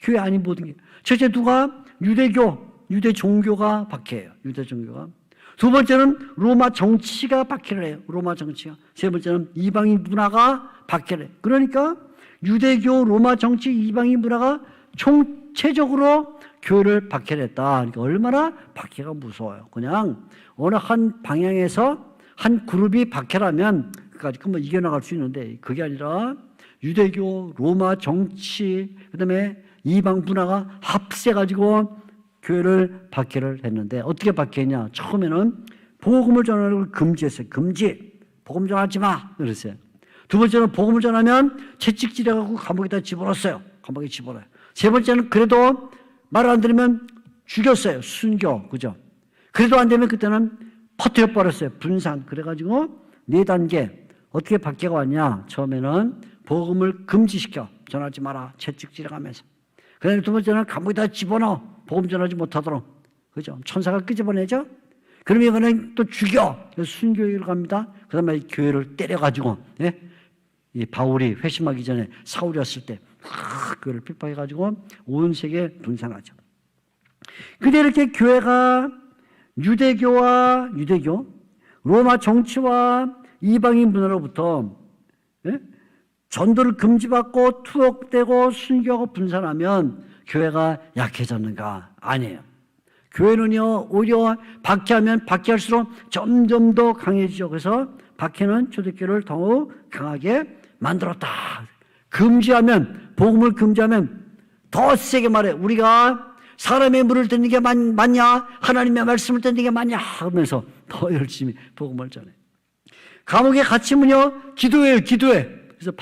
교회 아닌 모든 게. 첫째 누가? 유대 종교가 박해해요. 유대 종교가. 두 번째는 로마 정치가 박해를 해요. 로마 정치가. 세 번째는 이방인 문화가 박해를 해요. 그러니까 유대교, 로마 정치, 이방인 문화가 총체적으로 교회를 박해를 했다. 그러니까 얼마나 박해가 무서워요. 그냥 어느 한 방향에서 한 그룹이 박해라면 그까지 뭐 이겨나갈 수 있는데 그게 아니라 유대교, 로마 정치, 그 다음에 이방 문화가 합세가지고 교회를 박해를 했는데 어떻게 박해했냐? 처음에는 복음을 전하는 걸 금지했어요. 금지. 복음 전하지 마. 그랬어요. 두 번째는 복음을 전하면 채찍질해갖고 감옥에다 집어넣었어요. 감옥에 집어넣어요. 세 번째는 그래도 말 안 들으면 죽였어요. 순교. 그죠? 그래도 안 되면 그때는 퍼뜨려버렸어요. 분산. 그래가지고 4단계. 어떻게 박해가 왔냐? 처음에는 복음을 금지시켜. 전하지 마라. 채찍질해가면서. 그 다음에 두 번째는 감옥에다 집어넣어. 복음 전하지 못하도록. 그죠? 천사가 끄집어내죠? 그러면 이거는 또 죽여. 순교회를 갑니다. 그 다음에 교회를 때려가지고, 예? 이 바울이 회심하기 전에 사울이 왔을 때, 교회를 핍박해가지고 온 세계에 분산하죠. 근데 이렇게 교회가 유대교, 로마 정치와 이방인 문화로부터, 예? 전도를 금지받고 투옥되고 순교하고 분산하면 교회가 약해졌는가? 아니에요. 교회는요, 오히려 박해하면 박해할수록 점점 더 강해지죠. 그래서 박해는 초대교회를 더욱 강하게 만들었다. 금지하면, 복음을 금지하면 더 세게 말해. 우리가 사람의 물을 듣는 게 맞냐? 하나님의 말씀을 듣는 게 맞냐? 하면서 더 열심히 복음을 전해. 감옥에 갇히면요, 기도해요, 기도해. 그래서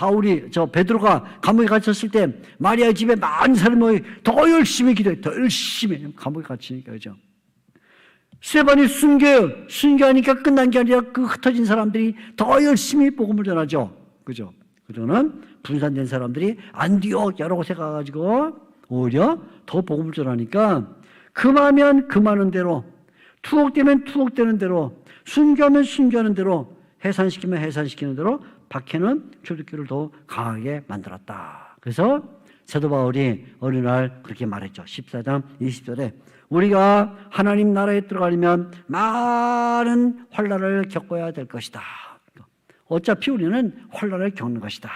베드로가 감옥에 갇혔을 때 마리아의 집에 많은 사람이 더 열심히 기도해. 더 열심히. 감옥에 갇히니까, 그죠? 스데반이 순교해요. 순교하니까 끝난 게 아니라 그 흩어진 사람들이 더 열심히 복음을 전하죠. 그죠? 그러는 분산된 사람들이 안디옥 여러 곳에 가가지고 오히려 더 복음을 전하니까 금하면 금하는 대로, 투옥되면 투옥되는 대로, 순교하면 순교하는 대로, 해산시키면 해산시키는 대로 박해는 초대교회를 더 강하게 만들었다. 그래서 사도 바울이 어느 날 그렇게 말했죠. 14장 20절에 우리가 하나님 나라에 들어가려면 많은 환난을 겪어야 될 것이다. 어차피 우리는 환난을 겪는 것이다.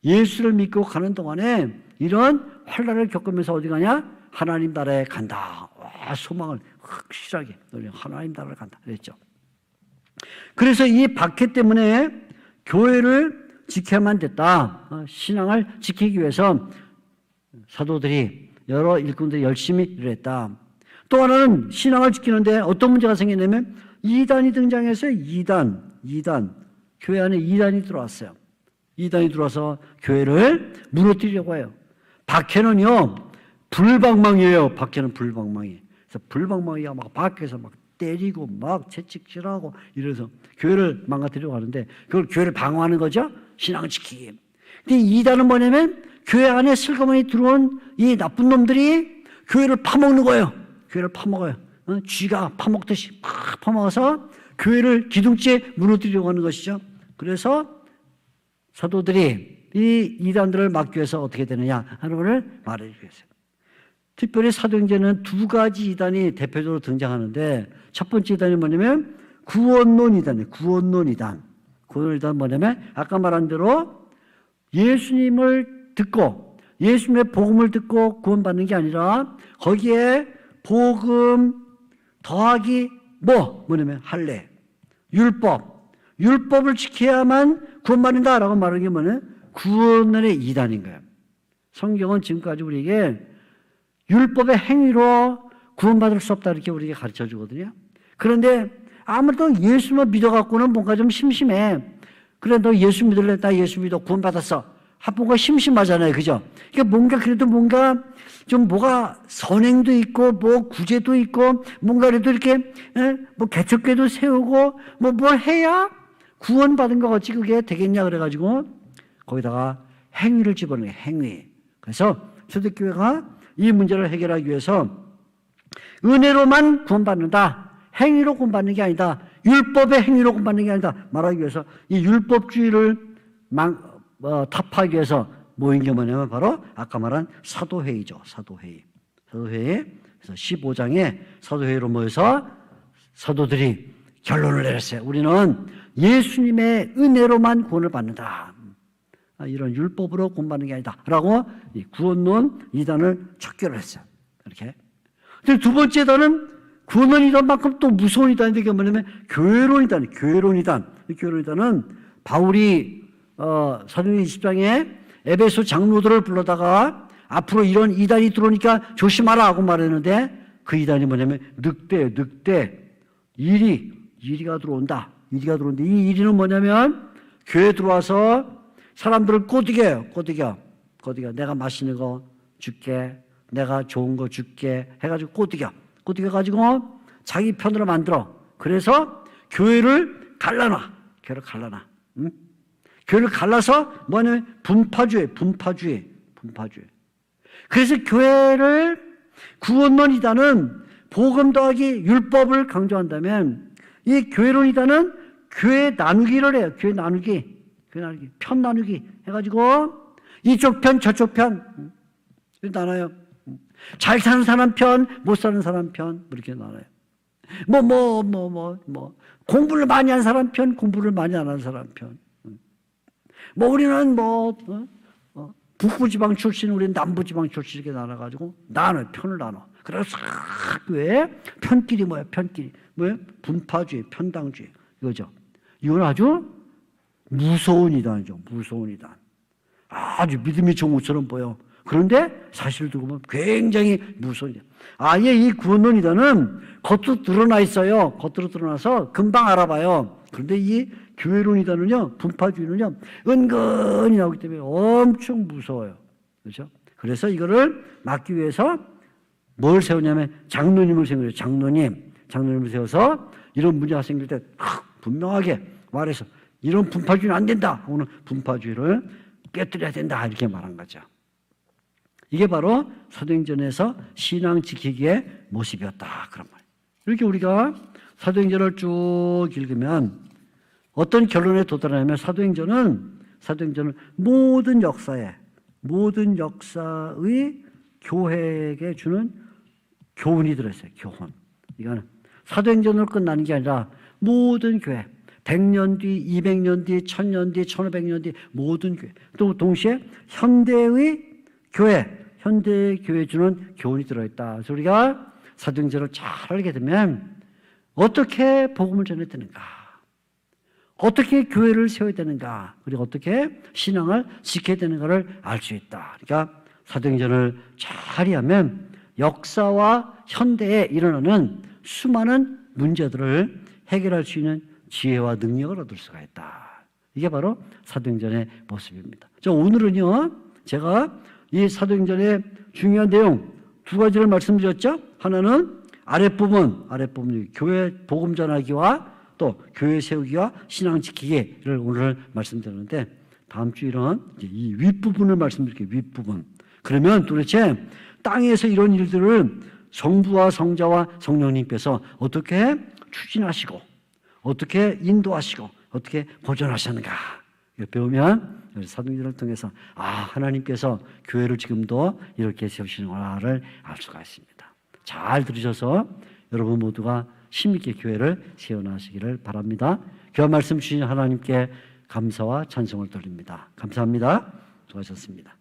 예수를 믿고 가는 동안에 이런 환난을 겪으면서 어디 가냐? 하나님 나라에 간다. 소망을 확실하게 하나님 나라에 간다 그랬죠. 그래서 이 박해 때문에 교회를 지켜야만 됐다. 신앙을 지키기 위해서 사도들이 여러 일꾼들이 열심히 일했다. 또 하나는 신앙을 지키는데 어떤 문제가 생기냐면 이단이 등장해서 이단. 교회 안에 이단이 들어왔어요. 이단이 들어와서 교회를 무너뜨리려고 해요. 박해는요, 불방망이에요. 박해는 불방망이. 그래서 불방망이가 막 밖에서 막 때리고 막 채찍질하고 이래서 교회를 망가뜨리려고 하는데 그걸 교회를 방어하는 거죠. 신앙을 지키기. 근데 이단은 뭐냐면 교회 안에 슬그머니 들어온 이 나쁜 놈들이 교회를 파먹는 거예요. 교회를 파먹어요. 쥐가 파먹듯이 막 파먹어서 교회를 기둥째 무너뜨리려고 하는 것이죠. 그래서 사도들이 이 이단들을 막기 위해서 어떻게 되느냐 하는 것을 말해주겠어요. 특별히 사도행전은 두 가지 이단이 대표적으로 등장하는데 첫 번째 이단이 뭐냐면 구원론 이단이에요. 구원론 이단. 구원론 이단은 뭐냐면 아까 말한 대로 예수님을 듣고 예수님의 복음을 듣고 구원받는 게 아니라 거기에 복음 더하기 뭐냐면 할례, 율법을 지켜야만 구원받는다라고 말하는 게 뭐냐면 구원론의 이단인 거예요. 성경은 지금까지 우리에게 율법의 행위로 구원받을 수 없다 이렇게 우리에게 가르쳐 주거든요. 그런데 아무래도 예수만 믿어갖고는 뭔가 좀 심심해. 그래 너 예수 믿을래? 나 예수 믿어 구원받았어. 뭔가 심심하잖아요. 그죠? 그러니까 뭔가 그래도 뭔가 좀 뭐가 선행도 있고 뭐 구제도 있고 뭔가 그래도 이렇게 뭐 개척교도 세우고 뭘 해야 구원받은 것 같이 그게 되겠냐 그래가지고 거기다가 행위를 집어넣어요. 행위. 그래서 초대교회가 이 문제를 해결하기 위해서 은혜로만 구원받는다. 행위로 구원받는 게 아니다. 율법의 행위로 구원받는 게 아니다. 말하기 위해서 이 율법주의를 타파하기 위해서 모인 게 뭐냐면 바로 아까 말한 사도회의죠. 사도회의. 그래서 15장에 사도회의로 모여서 사도들이 결론을 내렸어요. 우리는 예수님의 은혜로만 구원을 받는다. 이런 율법으로 구원받는 게 아니다. 라고 이 구원론 이단을 척결을 했어요. 이렇게. 근데 두 번째 이단은 구원론 이단만큼 또 무서운 이단인데 이게 뭐냐면 교회론 이단. 교회론 이단은 바울이 사도행전 20장에 에베소 장로들을 불러다가 앞으로 이런 이단이 들어오니까 조심하라 하고 말했는데 그 이단이 뭐냐면 늑대. 이리가 들어온다. 이리가 들어오는데 이 이리는 뭐냐면 교회에 들어와서 사람들을 꼬드겨요. 내가 맛있는 거 줄게. 내가 좋은 거 줄게. 해가지고 꼬드겨가지고 자기 편으로 만들어. 그래서 교회를 갈라놔. 응? 교회를 갈라서 뭐냐면 분파주의. 그래서 교회를 구원론 이단은 복음 더하기 율법을 강조한다면 이 교회론 이단은 교회 나누기를 해요. 교회 나누기, 편 나누기 해가지고 이쪽 편, 저쪽 편 나눠요. 잘 사는 사람 편, 못 사는 사람 편 이렇게 나눠요. 공부를 많이 한 사람 편, 공부를 많이 안 한 사람 편. 우리는 북부지방 출신, 우리는 남부지방 출신 이렇게 나눠가지고 편을 나눠. 그래서 왜 편끼리 편끼리 분파주의, 편당주의 이거죠. 이건 아주 무서운 이단이죠. 무서운 이단. 아주 믿음이 좋은 것처럼 보여. 그런데 사실 두고 보면 굉장히 무서운 이단. 아예 이 구원론 이단은 겉으로 드러나 있어요. 겉으로 드러나서 금방 알아봐요. 그런데 이 교회론 이단은요, 분파주의는요, 은근히 나오기 때문에 엄청 무서워요. 그렇죠? 그래서 이거를 막기 위해서 뭘 세우냐면 장로님을 세워요. 장로님을 세워서 이런 문제가 생길 때 분명하게 말해서 이런 분파주의는 안 된다. 오늘 분파주의를 깨뜨려야 된다. 이렇게 말한 거죠. 이게 바로 사도행전에서 신앙 지키기의 모습이었다. 그런 말이에요. 이렇게 우리가 사도행전을 쭉 읽으면 어떤 결론에 도달하냐면 사도행전은 모든 역사의 교회에게 주는 교훈이 들어있어요. 교훈. 이거는 사도행전으로 끝나는 게 아니라 모든 교회, 100년 뒤, 200년 뒤, 1000년 뒤, 1500년 뒤 모든 교회, 또 동시에 현대의 교회에 주는 교훈이 들어있다. 그래서 우리가 사도행전을 잘 알게 되면 어떻게 복음을 전해야 되는가, 어떻게 교회를 세워야 되는가, 그리고 어떻게 신앙을 지켜야 되는가를 알 수 있다. 그러니까 사도행전을 잘 이해하면 역사와 현대에 일어나는 수많은 문제들을 해결할 수 있는 지혜와 능력을 얻을 수가 있다. 이게 바로 사도행전의 모습입니다. 오늘은요, 제가 이 사도행전의 중요한 내용 두 가지를 말씀드렸죠. 하나는 아랫부분 교회 복음 전하기와 또 교회 세우기와 신앙 지키기를 오늘 말씀드렸는데, 다음 주일은 이 윗부분을 말씀드릴게요. 윗부분. 그러면 도대체 땅에서 이런 일들을 성부와 성자와 성령님께서 어떻게 추진하시고 어떻게 인도하시고 어떻게 보존하셨는가, 배우면 사도행전을 통해서 하나님께서 교회를 지금도 이렇게 세우시는구나를 알 수가 있습니다. 잘 들으셔서 여러분 모두가 힘있게 교회를 세워나가시기를 바랍니다. 귀한 말씀 주신 하나님께 감사와 찬송을 돌립니다. 감사합니다. 수고하셨습니다.